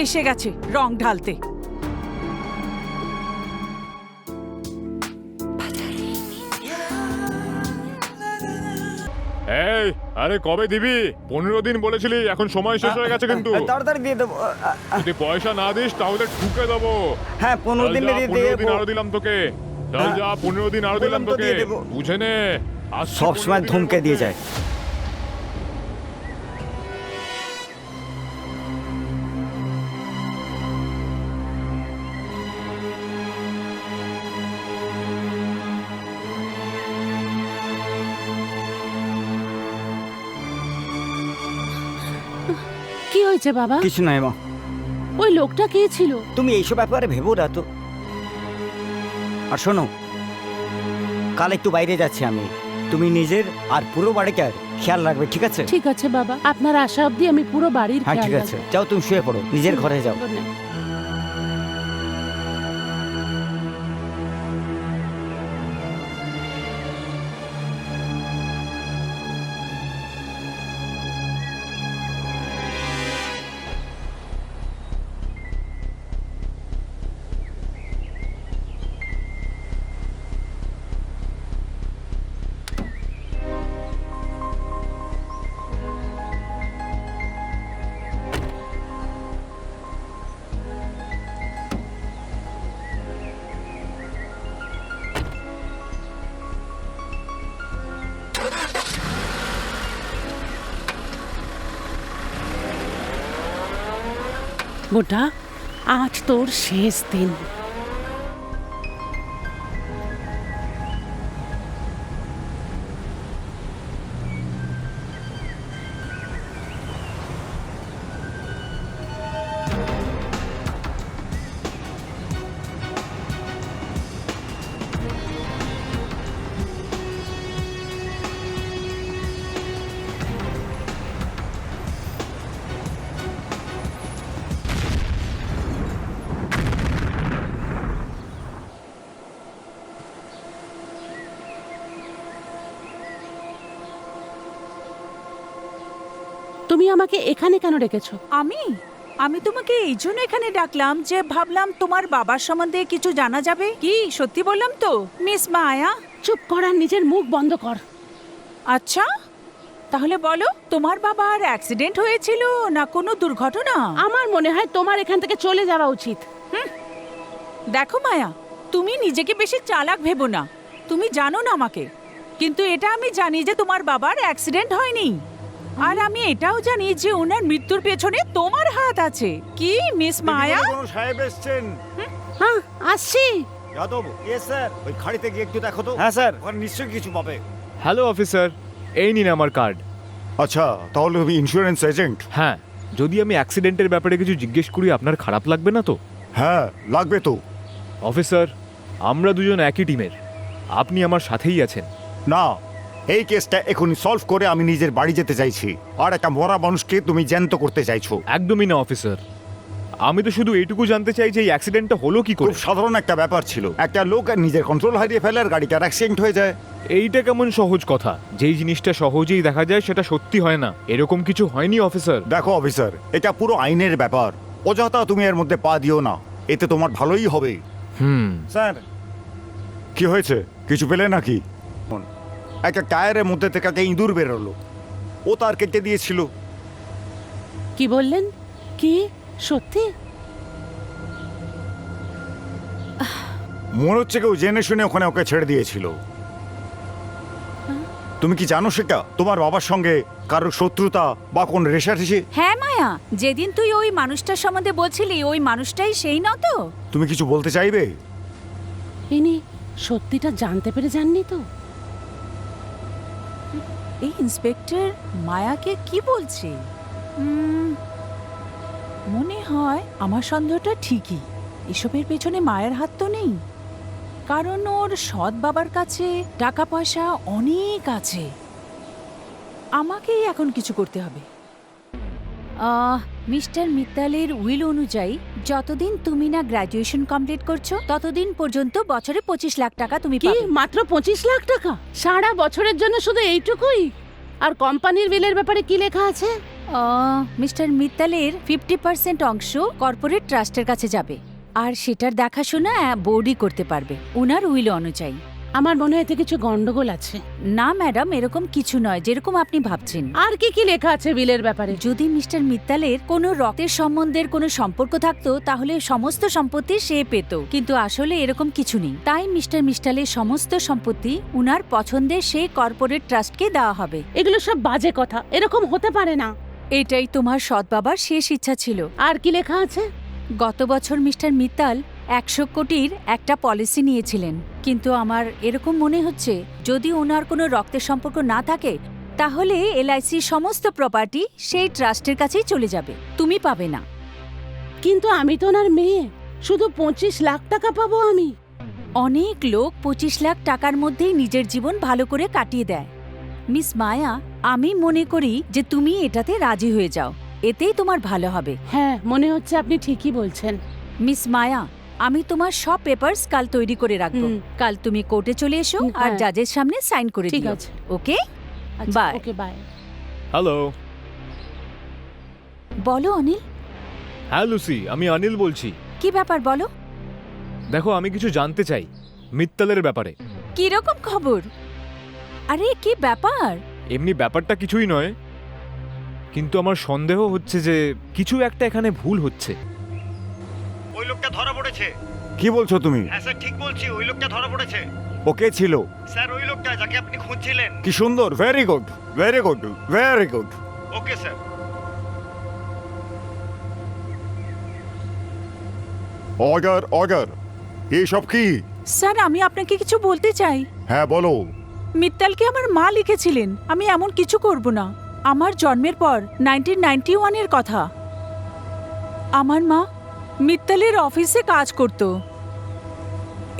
এসে গেছে রং ঢালতে। এই, আরে কবে দিবি? 15 দিন বলেছিলি, এখন সময় শেষ হয়ে গেছে কিন্তু। তাড়াতাড়ি দিয়ে দেবো। যদি পয়সা না দিস তাহলে ঠুকে দেবো। হ্যাঁ, 15 চল দিন যা, দিয়ে 15 দিন দেবো। আরো দিলাম তোকে। চল হ্যাঁ। যা, 15 দিন আরো দিলাম বললাম তো তোকে। দিয়ে দেবো। বুঝে নে, আসছি সব 15 সময় দিনের ধমকে দিয়ে মধ্যে। যায়। কি হয়েছে বাবা? কিছু নয় মা, ওই লোকটা কে ছিল? তুমি এইসব ব্যাপারে ভেবো না তো। আর শোনো, কাল একটু বাইরে যাচ্ছি আমি, তুমি নিজের আর পুরো বাড়িটার খেয়াল রাখবে, ঠিক আছে? ঠিক আছে বাবা, আপনার আশা অবধি আমি পুরো বাড়ির হ্যাঁ খেয়াল ঠিক আছে, রাখবো। যাও তুমি শুয়ে পড়ো, নিজের ঘরে যাও। Good night. বুটা, আজ তোর শেষ দিন। তুমি আমাকে এখানে কেন রেখেছো? আমি আমি তোমাকে এই জন্য এখানে ডাকলাম যে ভাবলাম তোমার বাবার সম্বন্ধে কিছু জানা যাবে। কি সত্যি বললাম তো মিস মায়া? চুপ কর আর নিজের মুখ বন্ধ কর। আচ্ছা, তাহলে বলো তোমার বাবার অ্যাক্সিডেন্ট হয়েছিল না কোনো দুর্ঘটনা? আমার মনে হয় তোমার এখান থেকে চলে যাওয়া উচিত। দেখো মায়া, তুমি নিজেকে বেশি চালাক ভেবো না। তুমি জানো না আমাকে, কিন্তু এটা আমি জানি যে তোমার বাবার অ্যাক্সিডেন্ট হয়নি। আর আমি এটাও জানি যে ওনার মৃত্যুর পেছনে তোমার হাত আছে। কি মিস মায়া? কোনো সাহেব এসেছেন? হ্যাঁ, আসছি। যাদব, ইয়েস স্যার, ওই খাড়িতে গিয়ে একটু দেখো তো। হ্যাঁ স্যার, ওখানে নিশ্চয়ই কিছু পাবে। হ্যালো অফিসার, এই নিন আমার কার্ড। আচ্ছা, তাহলে তুমি ইন্স্যুরেন্স এজেন্ট? হ্যাঁ, যদি আমি অ্যাক্সিডেন্টের ব্যাপারে কিছু জিজ্ঞেস করি আপনার খারাপ লাগবে না তো? হ্যাঁ, লাগবে তো। অফিসার, আমরা দুজন একই টিমের, আপনি আমার সাথেই আছেন। না, এই কেসটা এখনই সলভ করে আমি নিজের বাড়ি যেতে চাইছি। আর একটা মরা মানুষকে তুমি জ্যান্ত করতে চাইছো। একদমই না অফিসার, আমি তো শুধু এইটুকু জানতে চাই যে এই অ্যাক্সিডেন্টটা হলো কি খুব করে। সাধারণ একটা ব্যাপার ছিল। একটা লোক নিজের কন্ট্রোল হারিয়ে ফেলে আর গাড়িটার অ্যাক্সিডেন্ট হয়ে যায়। এইটা কেমন সহজ কথা? যেই জিনিসটা সহজেই দেখা যায় সেটা সত্যি হয় না। এরকম কিছু হয়নি অফিসার। দেখো অফিসার, এটা পুরো আইনের ব্যাপার। অযথা তুমি এর মধ্যে পা দিও না, এতে তোমার ভালোই হবে। স্যার, কি হয়েছে? কিছু পেলে নাকি? একটা টায়ারের মধ্যে থেকে একটা ইঁদুর বেরোলো, ও তার কেটে দিয়েছিল। কি বললেন? কি সত্যি? মনে হচ্ছে কেউ জেনে শুনে ওখানে ওকে ছেড়ে দিয়েছিল। তুমি কি জানো সেটা? তোমার বাবার সঙ্গে কারোর শত্রুতা বা কোন রেষারেষি? হ্যাঁ মায়া, যেদিন তুই ওই মানুষটার সম্বন্ধে বলছিলি ওই মানুষটাই সেই না তো? তুমি কিছু বলতে চাইবে? ইনি সত্যিটা জানতে পেরে যাননি তো? এই ইন্সপেক্টর মায়াকে কি বলছে? মনে হয় আমার সন্দেহটা ঠিকই। এসবের পেছনে মায়ের হাত তো নেই, কারণ ওর সৎ বাবার কাছে টাকা পয়সা অনেক আছে। আমাকেই এখন কিছু করতে হবে। মিস্টার মিত্তালের উইল অনুযায়ী যতদিন তুমি না গ্র্যাজুয়েশন কমপ্লিট করছো ততদিন পর্যন্ত বছরে 25 লাখ টাকা তুমি কি পাবে। মাত্র 25 লাখ টাকা? সারা বছরের জন্য শুধু এইটুকুই? আর কোম্পানির বিলের ব্যাপারে কি লেখা আছে? মিস্টার মিত্তালের 50% অংশ কর্পোরেট ট্রাস্টের কাছে যাবে, আর সেটার দেখাশোনা বোর্ডই করতে পারবে উনার উইল অনুযায়ী। আমার মনে হয় এতে কিছু গন্ডগোল আছে। না ম্যাডাম, এরকম কিছু নয় যেরকম আপনি ভাবছেন। আর কি কি লেখা আছে বিলের ব্যাপারে? যদি মিস্টার মিত্তালের কোনো রক্তের সম্বন্ধের কোনো সম্পর্ক থাকতো তাহলে সমস্ত সম্পত্তি সে পেত, কিন্তু আসলে এরকম কিছু নেই। তাই মিস্টার মিস্টালের সমস্ত সম্পত্তি উনার পছন্দের সেই কর্পোরেট ট্রাস্টকে দেওয়া হবে। এগুলো সব বাজে কথা, এরকম হতে পারে না। এটাই তোমার সৎ বাবার শেষ ইচ্ছা ছিল। আর কি লেখা আছে? গত বছর মিস্টার মিত্তাল 100 কোটির একটা পলিসি নিয়েছিলেন, কিন্তু আমার এরকম মনে হচ্ছে যদি ওনার কোনো রক্তের সম্পর্ক না থাকে তাহলে এলআইসির সমস্ত প্রপার্টি সেই ট্রাস্টের কাছেই চলে যাবে, তুমি পাবে না। কিন্তু আমি তো ওনার মেয়ে, শুধু 25 লাখ টাকা পাবো আমি? অনেক লোক 25 লাখ টাকার মধ্যেই নিজের জীবন ভালো করে কাটিয়ে দেয়। মিস মায়া, আমি মনে করি যে তুমি এটাতে রাজি হয়ে যাও, এতেই তোমার ভালো হবে। হ্যাঁ, মনে হচ্ছে আপনি ঠিকই বলছেন। মিস মায়া, আমি তোমার সব পেপারস কাল তৈরি করে রাখবো। কাল তুমি কোর্টে চলে এসো আর হ্যাঁ। জাজের সামনে সাইন করে ঠিক দিও। আছে। ওকে, আচ্ছা, বাই। Okay bye. হ্যালো। বলো অনিল, হ্যাঁ লুসি, আমি অনিল বলছি। কি ব্যাপার বলো। দেখো, আমি কিছু জানতে চাই মিত্তালের ব্যাপারে। কি রকম খবর? আরে কি ব্যাপার? এমনি ব্যাপারটা কিছুই নয়, কিন্তু আমার সন্দেহ হচ্ছে যে কিছু একটা এখানে ভুল হচ্ছে। ওই লোকটা ধরা পড়েছে। কি বলছো তুমি? হ্যাঁ স্যার, ঠিক বলছি, ওই লোকটা ধরা পড়েছে। ওকে ছিল স্যার, ওই লোকটা যাকে আপনি খুঁজছিলেন। কি সুন্দর, very good, very good, very good. Okay sir. Order, order. এইসব কি? স্যার, আমি আপনাকে কিছু বলতে চাই। হ্যাঁ বলো। মিত্তালকে আমার মা লিখেছিলেন। আমি এমন কিছু করব না। আমার জন্মের পর 1991 এর কথা। আমার মা মিত্তালের অফিসে কাজ করত।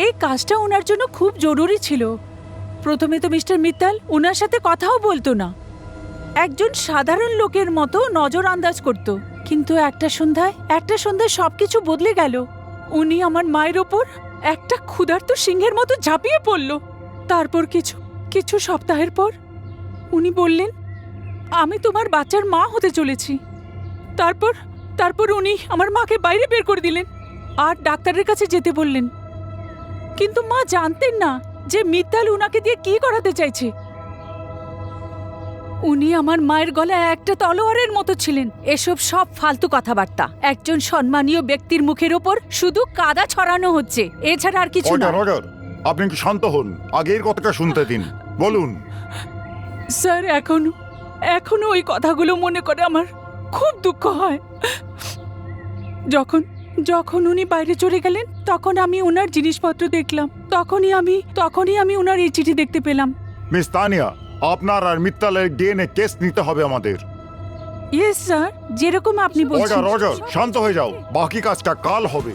এই কাজটা ওনার জন্য খুব জরুরি ছিল। প্রথমে তো মিস্টার মিত্তাল ওনার সাথে কথাও বলতো না, একজন সাধারণ লোকের মতো নজর আন্দাজ করত। কিন্তু একটা সন্ধ্যায় সবকিছু বদলে গেল। উনি আমার মায়ের ওপর একটা ক্ষুধার্ত সিংহের মতো ঝাঁপিয়ে পড়ল। তারপর কিছু সপ্তাহের পর উনি বললেন, আমি তোমার বাচ্চার মা হতে চলেছি। তারপর উনি আমার মাকে বাইরে বের করে দিলেন আর ডাক্তারের কাছে যেতে বললেন। কিন্তু মা জানতেন না যে মিত্তাল উনাকে দিয়ে কি করাতে চাইছে। উনি আমার মায়ের গলায় একটা তলোয়ারের মতো ছিলেন। এসব সব ফালতু কথাবার্তা। একজন সম্মানীয় ব্যক্তির মুখের ওপর শুধু কাদা ছড়ানো হচ্ছে, এছাড়া আর কিছু না। Order, order. আপনি কি শান্ত হন, আগের কথাটা শুনতে দিন। বলুন। স্যার, এখনো ওই কথাগুলো মনে করে আমার খুব দুঃখ হয়। যখন উনি বাইরে চলে গেলেন তখন আমি ওনার জিনিসপত্র দেখলাম। তখনই আমি ওনার এই চিঠি দেখতে পেলাম। মিস তানিয়া, আপনার আর মিত্তালের ডিএনএ কেস নিতে হবে আমাদের। ইয়েস স্যার, যেরকম আপনি বলছেন। Order, order. শান্ত হয়ে যাও, বাকি কাজটা কাল হবে।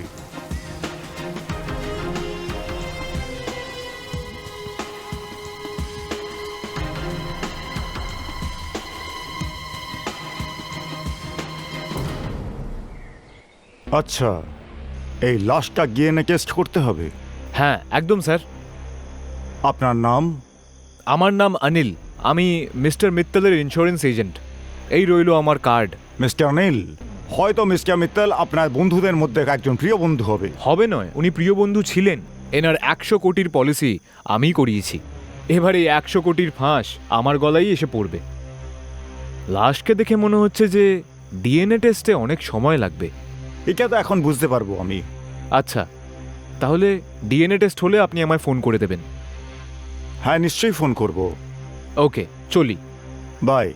আচ্ছা, এই লাশটা ডিএনএ টেস্ট করতে হবে। হ্যাঁ একদম স্যার। আপনার নাম? আমার নাম অনিল, আমি মিস্টার মিত্তালের ইন্স্যুরেন্স এজেন্ট। এই রইল আমার কার্ড। মিস্টার অনিল, হয়তো মিস্টার মিত্তাল আপনার বন্ধুদের মধ্যে একজন প্রিয় বন্ধু হবে। হবে নয়, উনি প্রিয় বন্ধু ছিলেন। এনার 100 কোটির পলিসি আমি করিয়েছি। এবার এই 100 কোটির ফাঁস আমার গলায় এসে পড়বে। লাশকে দেখে মনে হচ্ছে যে ডিএনএ টেস্টে অনেক সময় লাগবে। এটা তো এখন বুঝতে পারবো আমি। আচ্ছা, তাহলে ডিএনএ টেস্ট হলে আপনি আমায় ফোন করে দেবেন। হ্যাঁ, নিশ্চয়ই ফোন করব। ওকে, চলি। বাই।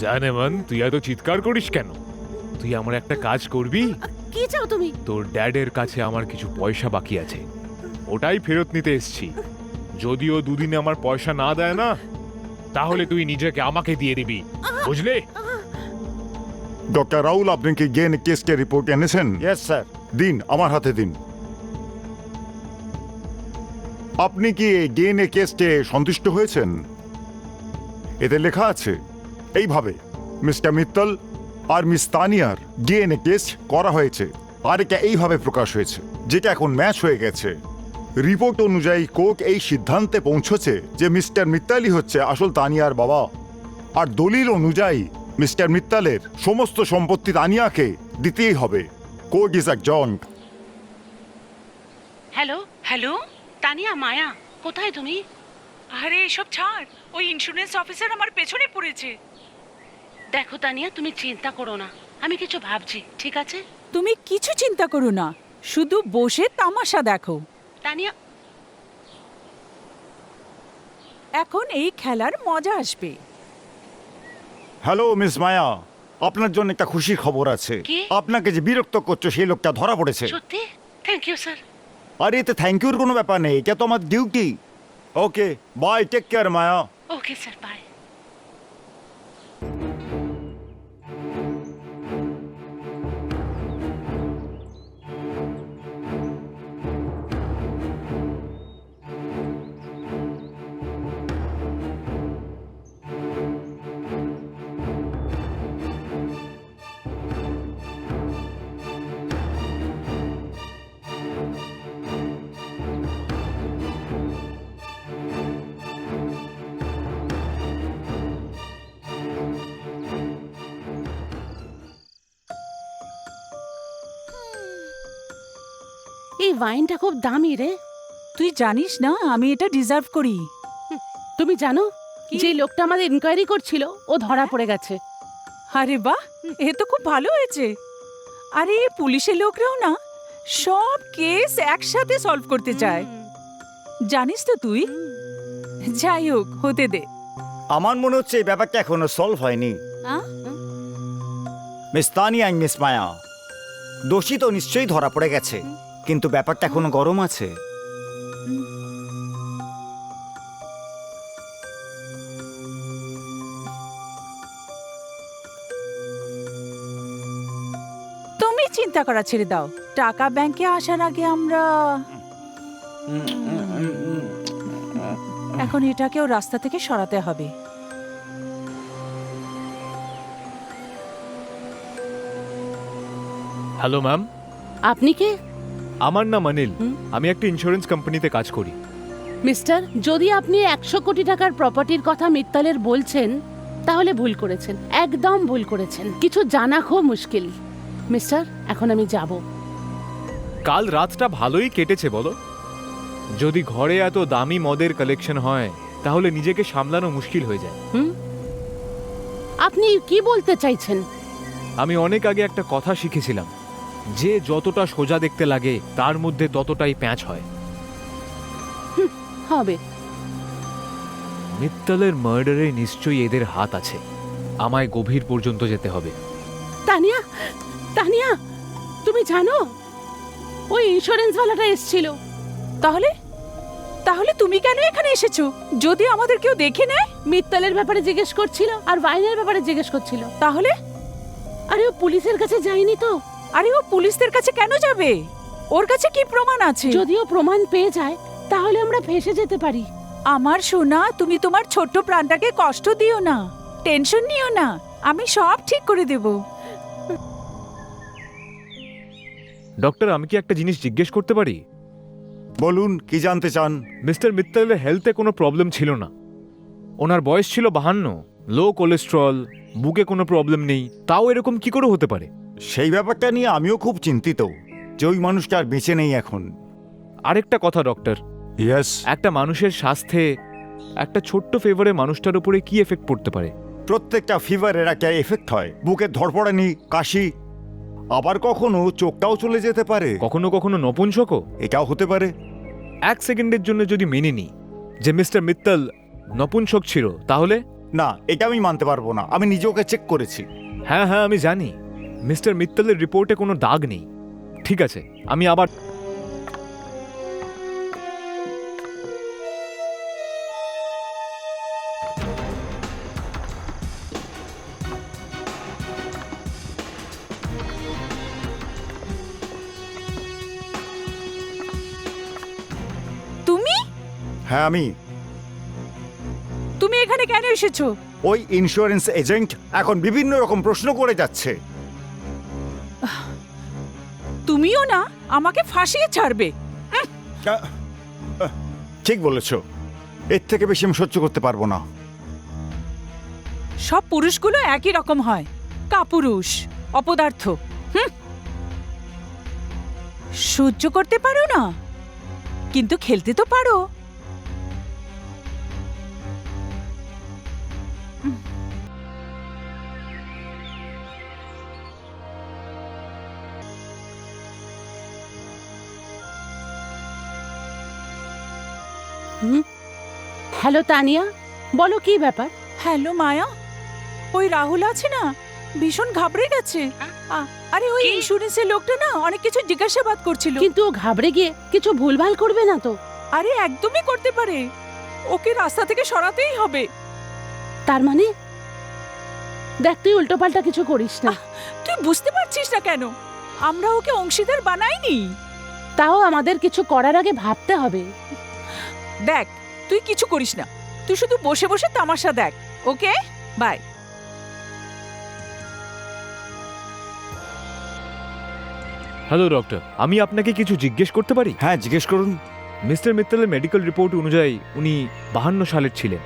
জানে মন, তুই এত চিৎকার করিস কেন? তুই আমার একটা কাজ করবি? কি চাও তুমি? তোর ড্যাডের কাছে আমার কিছু পয়সা বাকি আছে, ওটাই ফেরত নিতে এসেছি। যদিও দুদিনে আমার পয়সা না দেয় না, তাহলে তুই নিজেকে আমাকে দিয়ে দিবি, বুঝলি? ডক্টর রাহুল, আপনি কি গেন কেসকে রিপোর্ট এনেছেন? Yes sir. দিন, আমার হাতে দিন। আপনি কি এই ডিএনএ কেসটে সন্তুষ্ট হয়েছেন? এতে লেখা আছে এইভাবে, মিস্টার মিত্তল আর মিস তানিয়ার ডিএনএ কেস করা হয়েছে, আর এটা এইভাবে প্রকাশ হয়েছে, যেটা এখন ম্যাচ হয়ে গেছে। রিপোর্ট অনুযায়ী কোর্ট এই সিদ্ধান্তে পৌঁছেছে যে মিস্টার মিত্তালই হচ্ছে আসল তানিয়ার বাবা, আর দলিল অনুযায়ী মিস্টার মিত্তালের সমস্ত সম্পত্তি তানিয়াকে দিতেই হবে। Court is adjourned. Hello hello, Tania, Maya, কোথায় তুমি? আরে এসব ছাড়, ওই ইন্স্যুরেন্স অফিসার আমার পেছনে পড়েছে। দেখো তানিয়া, তুমি চিন্তা করো না, আমি কিছু ভাবছি, ঠিক আছে? তুমি কিছু চিন্তা করো না, শুধু বসে তামাশা দেখো। তানিয়া, এখন এই খেলার মজা আসবে। হ্যালো মিস মায়া, আপনার জন্য একটা খুশির খবর আছে। কি? আপনাকে যে বিরক্ত করছো সেই লোকটা ধরা পড়েছে। সত্যি? Thank you sir. আরে এতে থ্যাংক ইউর কোনো ব্যাপার নেই, এটা তো আমার duty. Okay, bye, take care Maya. Okay sir, bye. এই ওয়াইনটা খুব দামি রে। তুই জানিস না আমি এটা ডিজার্ভ করি। তুমি জানো যে লোকটা আমাদের ইনকোয়ারি করছিল ও ধরা পড়ে গেছে। আরে বাহ, এ তো খুব ভালো হয়েছে। আরে পুলিশের লোকরাও না সব কেস একসাথে সলভ করতে চায়, জানিস তো তুই। যাই হোক, হতে দে। আমার মনে হচ্ছে এই ব্যাপারটা এখনো সলভ হয়নি। আহ? মিস তানিয়া আর মিস মায়া দোষী তো নিশ্চয়ই ধরা পড়ে গেছে, কিন্তু ব্যাপারটা এখনো গরম আছে। তুমি চিন্তা করা ছেড়ে দাও, টাকা ব্যাংকে আসার আগে আমরা এখন এটাকেও রাস্তা থেকে সরাতে হবে। হ্যালো ম্যাম, আপনি কে? আমার নাম অনিল, আমি একটা ইন্স্যুরেন্স কোম্পানিতে কাজ করি। মিস্টার, যদি আপনি 100 কোটি টাকার প্রপার্টির কথা মিত্তালের বলছেন, তাহলে ভুল করেছেন, একদম ভুল করেছেন। কিছু জানা খুব মুশকিল। মিস্টার, এখন আমি যাব। কাল রাতটা ভালোই কেটেছে বলো। যদি ঘরে এত দামি মদের কালেকশন হয়, তাহলে নিজেকে সামলানো মুশকিল হয়ে যায়। আপনি কি বলতে চাইছেন? আমি অনেক আগে একটা কথা শিখেছিলাম, যে যতটা সোজা দেখতে লাগে তার মধ্যে ততটাই প্যাঁচ হয়। হবে। মিত্তালের মার্ডারে নিশ্চয়ই এদের হাত আছে। আমায় গভীর পর্যন্ত যেতে হবে। তানিয়া, তানিয়া, তুমি জানো ওই ইন্স্যুরেন্সওয়ালাটা এসেছিল। তাহলে তাহলে তুমি কেন এখানে এসেছো? যদি আমাদের কেউ দেখে নেয়? মিত্তালের ব্যাপারে জিজ্ঞেস করছিল আর ওয়াইনের ব্যাপারে জিজ্ঞেস করছিল। তাহলে? আরে ও পুলিশের কাছে যায়নি তো? আরে ও পুলিশদের কাছে কেন যাবে? ওর কাছে কি প্রমাণ আছে? যদিও প্রমাণ পেয়ে যায় তাহলে আমরা ফেঁসে যেতে পারি। আমার সোনা, তুমি তোমার ছোট্ট প্রাণটাকে কষ্ট দিও না, টেনশন নিও না, আমি সব ঠিক করে দেব। ডক্টর, আমি কি একটা জিনিস জিজ্ঞেস করতে পারি? বলুন, কি জানতে চান? মিস্টার মিত্তালের হেলথে কোনো প্রবলেম ছিল না। ওনার বয়স ছিল 52, লো কোলেস্ট্রল, বুকে কোনো প্রবলেম নেই, তাও এরকম কি করে হতে পারে? সেই ব্যাপারটা নিয়ে আমিও খুব চিন্তিত যে ওই মানুষটা আর বেঁচে নেই এখন। আরেকটা কথা ডক্টর, ইয়েস, একটা মানুষের স্বাস্থ্যে একটা ছোট্ট ফেভারে মানুষটার উপরে কি এফেক্ট পড়তে পারে? প্রত্যেকটা ফিভারের একটা এফেক্ট হয়। বুকের ধড়পড়ানি, কাশি, আবার কখনো চোখটাও চলে যেতে পারে। কখনো কখনো নপুংসকও। এটাও হতে পারে। 1 সেকেন্ডের জন্য যদি মেনে নিই যে মিস্টার মিত্তাল নপুংসক ছিল, তাহলে? না, এটা আমি মানতে পারবো না, আমি নিজে ওকে চেক করেছি। হ্যাঁ হ্যাঁ, আমি জানি মিস্টার মিত্তালের রিপোর্টে কোনো দাগ নেই, ঠিক আছে, আমি আবার তুমি হ্যাঁ আমি। তুমি এখানে কেন এসেছো? ওই ইন্স্যুরেন্স এজেন্ট এখন বিভিন্ন রকম প্রশ্ন করে যাচ্ছে। তুমিও না আমাকে ফাঁসিয়ে ছাড়বে। আহ, আহ, ঠিক বলেছ, এর থেকে বেশি আমি সহ্য করতে পারবো না। সব পুরুষগুলো একই রকম হয়, কাপুরুষ, অপদার্থ। সহ্য করতে পারো না, কিন্তু খেলতে তো পারো। হ্যালো তানিয়া, বলো কি ব্যাপার? হ্যালো মায়া, ওই রাহুল আছে না, ভীষণ ঘাবড়ে গেছে। আরে ওই ইন্স্যুরেন্সের লোকটা না অনেক কিছু জিজ্ঞাসাবাদ করছিল। কিন্তু ও ঘাবড়ে গিয়ে কিছু ভুলভাল করবে না তো? আরে একদমই করতে পারে, ওকে রাস্তা থেকে সরাতেই হবে। তার মানে দেখ, তুই উল্টোপাল্টা কিছু করিস না। তুই বুঝতে পারছিস না কেন? আমরা ওকে অংশীদার বানাইনি। তাও আমাদের কিছু করার আগে ভাবতে হবে। দেখ, তুই কিছু করিস না, তুই শুধু বসে বসে তামাশা দেখ। ওকে, বাই। হ্যালো ডক্টর, আমি আপনাকে কিছু জিজ্ঞেস করতে পারি? হ্যাঁ, জিজ্ঞেস করুন। মিস্টার মিত্তলের মেডিকেল রিপোর্ট অনুযায়ী উনি 52 সালের ছিলেন,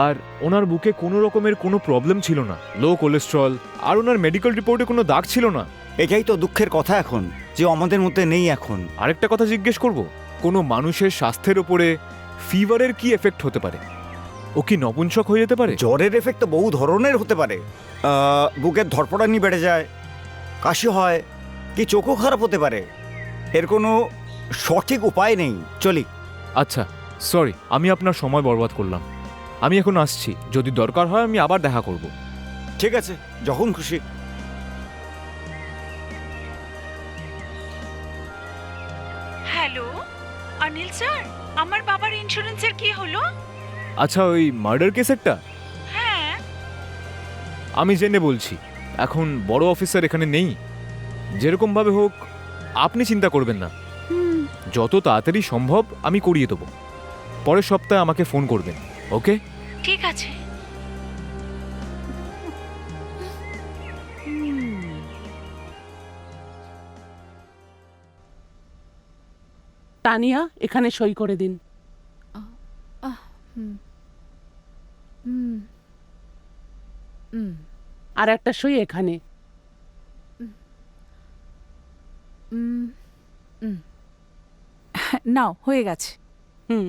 আর ওনার বুকে কোনো রকমের কোনো প্রবলেম ছিল না, লো কোলেস্ট্রল, আর ওনার মেডিকেল রিপোর্টে কোনো দাগ ছিল না। এটাই তো দুঃখের কথা এখন, যে আমাদের মধ্যে নেই এখন। আরেকটা কথা জিজ্ঞেস করব, কোনো মানুষের স্বাস্থ্যের উপরে ফিভারের কি এফেক্ট হতে পারে? ও কি নপুংসক হয়ে যেতে পারে? জ্বরের এফেক্ট তো বহু ধরনের হতে পারে। বুকের ধড়ফড়ানি বেড়ে যায়, কাশি হয়, কি চোখও খারাপ হতে পারে। এর কোনো সঠিক উপায় নেই। চলি। আচ্ছা, সরি, আমি আপনার সময় বরবাদ করলাম। আমি এখন আসছি, যদি দরকার হয় আমি আবার দেখা করব। ঠিক আছে, যখন খুশি। হ্যালো অনিল স্যার, আমার বাবার ইন্স্যুরেন্সের কি হলো? আচ্ছা, ওই মার্ডার কেসেরটা হ্যাঁ, আমি জেনে বলছি। এখন বড় অফিসার এখানে নেই, যেরকম ভাবে হোক আপনি চিন্তা করবেন না, যত তাড়াতাড়ি সম্ভব আমি করিয়ে দেবো। পরের সপ্তাহে আমাকে ফোন করবেন, ওকে? ঠিক আছে। তানিয়া, এখানে সই করে দিন। আর একটা সই এখানে। নাও, হয়ে গেছে। হুম।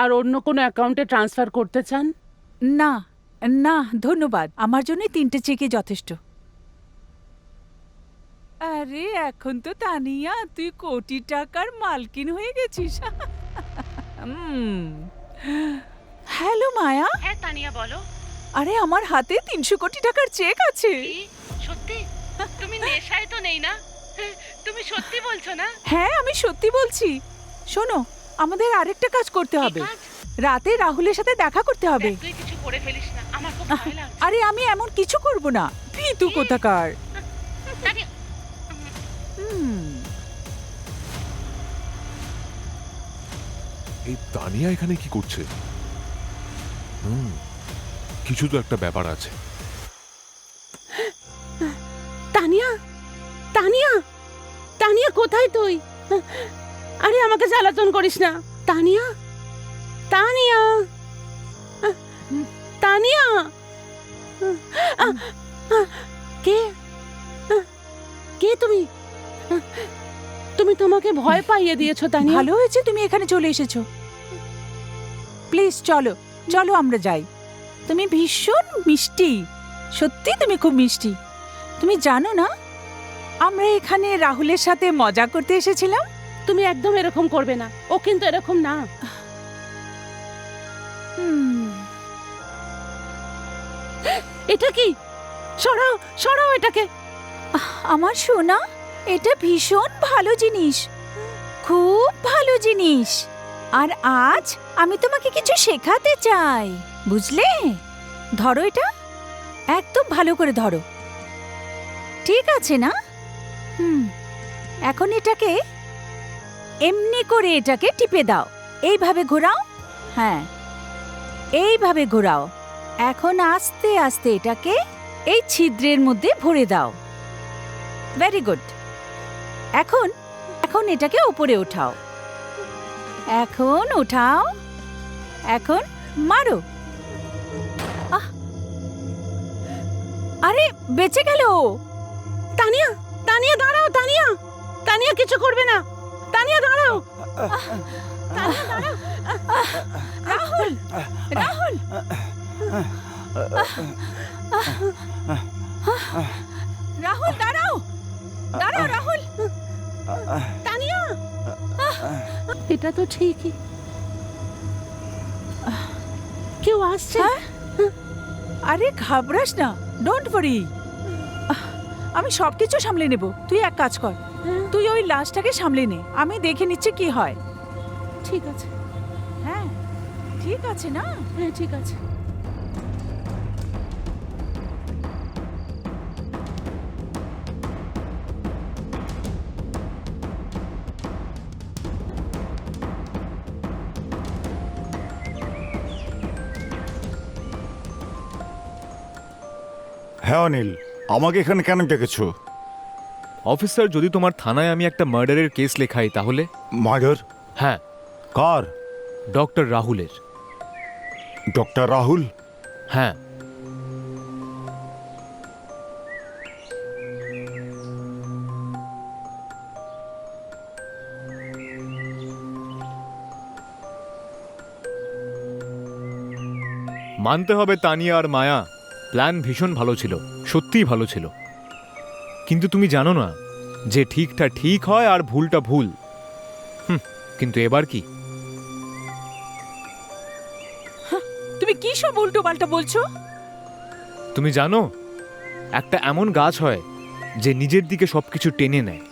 আর অন্য কোনো অ্যাকাউন্টে ট্রান্সফার করতে চান? না না, ধন্যবাদ, আমার জন্য 3টে চেকই যথেষ্ট। আরে এখন তো তানিয়া তুই কোটি টাকার মালকিন হয়ে গেছিস। হ্যালো মায়া। হ্যাঁ তানিয়া, বলো। আরে আমার হাতে 300 কোটি টাকার চেক আছে। সত্যি? তুমি নেশায় তো নেই না? তুমি সত্যি বলছো না? হ্যাঁ, আমি সত্যি বলছি। শোনো, আমাদের আরেকটা কাজ করতে হবে। রাতে রাহুলের সাথে দেখা করতে হবে। তুই কিছু করে ফেলিস না, আমার খুব ভয় লাগছে। আরে আমি এমন কিছু করব না, ভীতু কোথাকার। এই তানিয়া এখানে কি করছে? কিছু তো একটা ব্যাপার আছে। তানিয়া, তানিয়া, তানিয়া কোথায় তুই? আরে আমাকে জ্বালাতন করিস না। তানিয়া, তানিয়া, তানিয়া, কে? কে তুমি? তুমি তোমাকে ভয় পাইয়ে দিয়েছো তানিয়া। ভালো হয়েছে তুমি এখানে চলে এসেছো। প্লিজ চলো চলো, আমরা যাই। তুমি ভীষণ মিষ্টি, সত্যি তুমি খুব মিষ্টি। তুমি জানো না, আমরা এখানে রাহুলের সাথে মজা করতে এসেছিলাম। তুমি একদম এরকম করবে না, ও কিন্তু এরকম না। এটা কি? সরাও সরাও এটাকে। আমার সোনা, এটা ভীষণ ভালো জিনিস, খুব ভালো জিনিস। আর আজ আমি তোমাকে কিছু শেখাতে চাই, বুঝলে? ধরো এটা, একদম ভালো করে ধরো। ঠিক আছে না? এখন এটাকে এমনি করে এটাকে টিপে দাও, এইভাবে ঘোরাও। হ্যাঁ, এইভাবে ঘোরাও। এখন আস্তে আস্তে এটাকে এই ছিদ্রের মধ্যে ভরে দাও। Very good. এখন এখন এটাকে উপরে ওঠাও। এখন ওঠাও, এখন মারো। আরে বেঁচে গেল। তানিয়া, তানিয়া দাঁড়াও, তানিয়া, তানিয়া কিছু করবে না, তানিয়া দাঁড়াও। তানিয়া দাঁড়াও। রাহুল, রাহুল, রাহুল দাঁড়াও, দাঁড়াও রাহুল। তানিয়া, এটা তো ঠিকই, কেউ আসছে। আরে ঘাবড়াস না, ডোন্ট ওয়ারি, আমি সবকিছু সামলে নেব। তুই এক কাজ কর, তুই ওই লাশটাকে সামলে নে, আমি দেখে নিচ্ছি কি হয়। ঠিক আছে, হ্যাঁ ঠিক আছে না? হ্যাঁ ঠিক আছে। হ্যাঁ অনিল, আমাকে এখানে কেন ডেকেছো? অফিসার, যদি তোমার থানায় আমি একটা মার্ডারের কেস লেখাই তাহলে? মার্ডার? হ্যাঁ, কার? ডক্টর রাহুলের। ডক্টর রাহুল? হ্যাঁ। মানতে হবে তানিয়া আর মায়া, প্ল্যান ভীষণ ভালো ছিল, সত্যিই ভালো ছিল। কিন্তু তুমি জানো না যে ঠিকটা ঠিক হয় আর ভুলটা ভুল। কিন্তু এবার কি? তুমি কি সব উল্টো পাল্টা বলছো? তুমি জানো, একটা এমন গাছ হয় যে নিজের দিকে সবকিছু টেনে নেয়।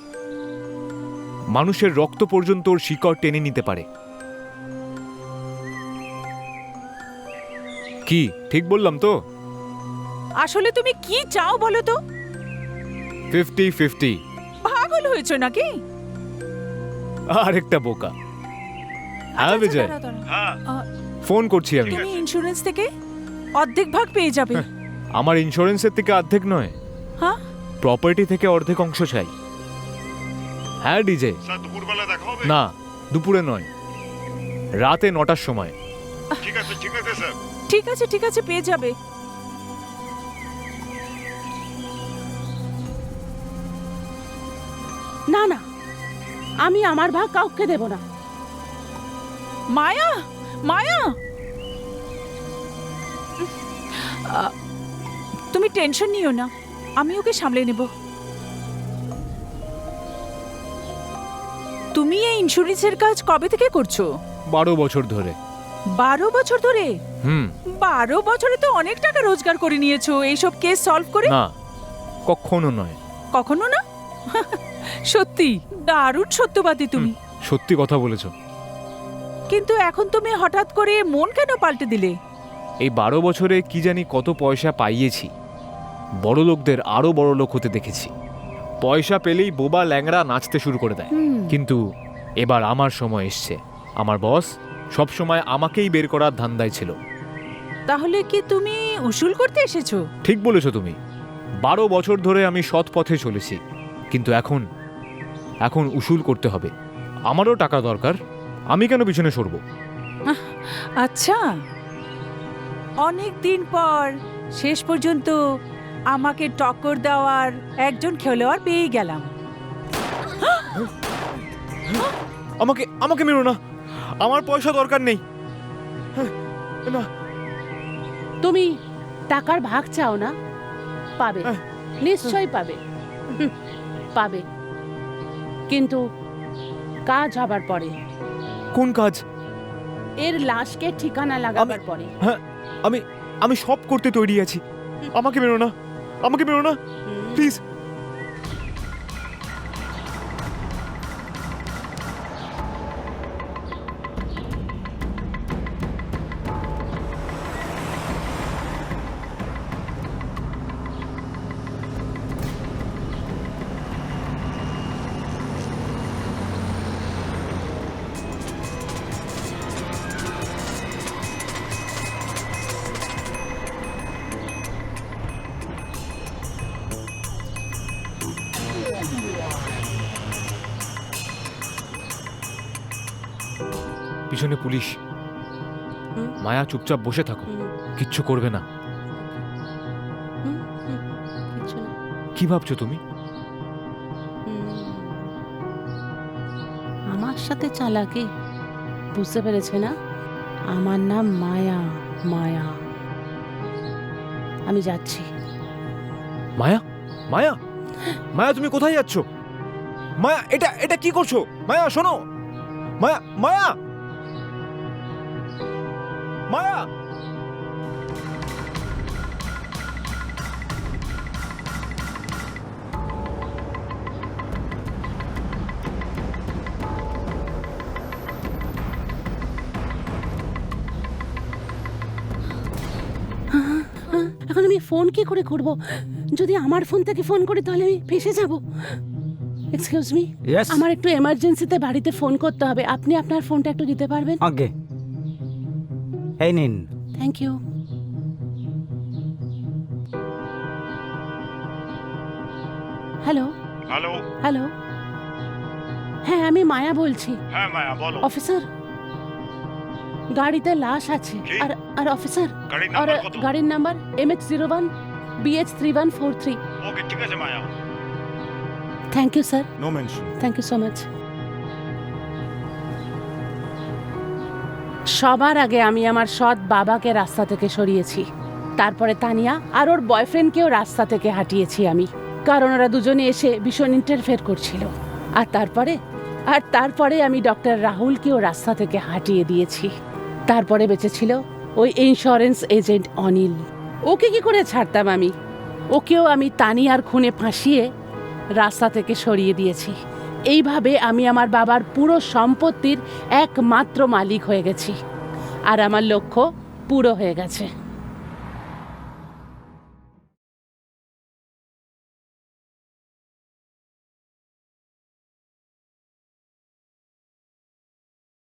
মানুষের রক্ত পর্যন্ত ওর শিকড় টেনে নিতে পারে। কি ঠিক বললাম তো? আসলে তুমি কি চাও বলো তো? 50-50। পাগল হয়েছো নাকি? আর একটা বোকা। হ্যাঁ আচ্ছা, বিজয়, দাঁড়াও, দাঁড়াও। ফোন করছি আমি। তুমি ইন্স্যুরেন্স থেকে অর্ধেক ভাগ পেয়ে যাবে। আমার ইন্স্যুরেন্সের থেকে অর্ধেক নয়, হ্যাঁ, প্রপার্টি থেকে অর্ধেক অংশ চাই। হ্যাঁ ডিজে। দুপুরবেলা দেখা হবে? না, দুপুরে নয়, রাতে 9টার সময়। ঠিক আছে স্যার। ঠিক আছে ঠিক আছে, পেয়ে যাবে। না না, আমি আমার ভাগ কাউকে দেব না। মায়া, মায়া, তুমি টেনশন নিও না, আমি ওকে সামলে নেব। তুমি এই ইন্স্যুরেন্সের কাজ কবে থেকে করছো? 12 বছর ধরে। 12 বছর ধরে? 12 বছরে তো অনেক টাকা রোজগার করে নিয়েছো এইসব কেস সলভ করে। না, কখনো নয়। কখনো না? সত্যি দারুণ সত্যবাদী তুমি। সত্যি কথা বলেছো। কিন্তু এখন তুমি হঠাৎ করে মন কেন পাল্টে দিলে? এই 12 বছরে কি জানি কত পয়সা পাইয়েছি। বড় লোকদের আরো বড় লোক হতে দেখেছি। পয়সা পেলেই বোবা ল্যাংড়া নাচতে শুরু করে দেয়। কিন্তু এবার আমার সময় এসছে। আমার বস সব সময় আমাকেই বের করার ধান্দায় ছিল। তাহলে কি তুমি উসুল করতে এসেছো? ঠিক বলেছো তুমি। 12 বছর ধরে আমি সৎ পথে চলেছি, কিন্তু এখন উসুল করতে হবে। আমারও টাকা দরকার, আমি কেন পিছনে সরব? আচ্ছা, অনেক দিন পর শেষ পর্যন্ত আমাকে টক্কর দেওয়ার একজন খেলোয়াড় পেয়ে গেলাম। আমাকে মেরো না, আমার পয়সা দরকার নেই। না, তুমি টাকার ভাগ চাও না? পাবে, নিশ্চয়ই পাবে। পাবে, কিন্তু কাজ হবার পরে। কোন কাজ? এর লাশকে ঠিকানা লাগাবার পরে। হ্যাঁ, আমি সব করতে তৈরি আছি। আমাকে মেরো না, আমাকে মেরো না, প্লিজ। পিছনে পুলিশ। হুম। মায়া, চুপচাপ বসে থাকো, হুম, কিচ্ছু করবে না। হুম, হুম, কিচ্ছু না। কি ভাবছো তুমি? আমার সাথে চালাকি, বুঝতে পেরেছে না? আমার নাম মায়া। মায়া, আমি যাচ্ছি। মায়া, মায়া, মায়া, তুমি কোথায় যাচ্ছ? মায়া, এটা এটা কি করছো? মায়া, শোনো। মায়া, মায়া, মায়া। এখন আমি ফোন কি করে করব? যদি আমার ফোন থেকে ফোন করি তাহলে আমি ফেসে যাব। Excuse me, Yes? আমার একটু এমার্জেন্সিতে বাড়িতে ফোন করতে হবে। আপনি আপনার ফোনটা একটু দিতে পারবেন? আগে এই নিন। Thank you. Hello hello. Hello, হ্যাঁ আমি মায়া বলছি। হ্যাঁ মায়া বলো। অফিসার, গাড়িতে লাশ আছে। কি? আর আর অফিসার, গাড়ির আর নাম্বার কত? গাড়ির নাম্বার MH01 BH3143। ওকে ঠিক আছে Maya. Thank you sir, no mention. Thank you so much. সবার আগে আমি আমার সৎ বাবাকে রাস্তা থেকে সরিয়েছি, তারপরে তানিয়া আর ওর বয়ফ্রেন্ডকেও রাস্তা থেকে হাঁটিয়েছি আমি, কারণ ওরা দুজনে এসে ভীষণ ইন্টারফেয়ার করছিল। আর তারপরে আমি ডক্টর রাহুলকেও রাস্তা থেকে হাঁটিয়ে দিয়েছি। তারপরে বেঁচেছিল ওই ইন্স্যুরেন্স এজেন্ট অনিল। ওকে কি করে ছাড়তাম আমি? ওকেও আমি তানিয়ার খুনে ফাঁসিয়ে রাস্তা থেকে সরিয়ে দিয়েছি। এইভাবে আমি আমার বাবার পুরো সম্পত্তির একমাত্র মালিক হয়ে গেছি, আর আমার লক্ষ্য পুরো হয়ে গেছে।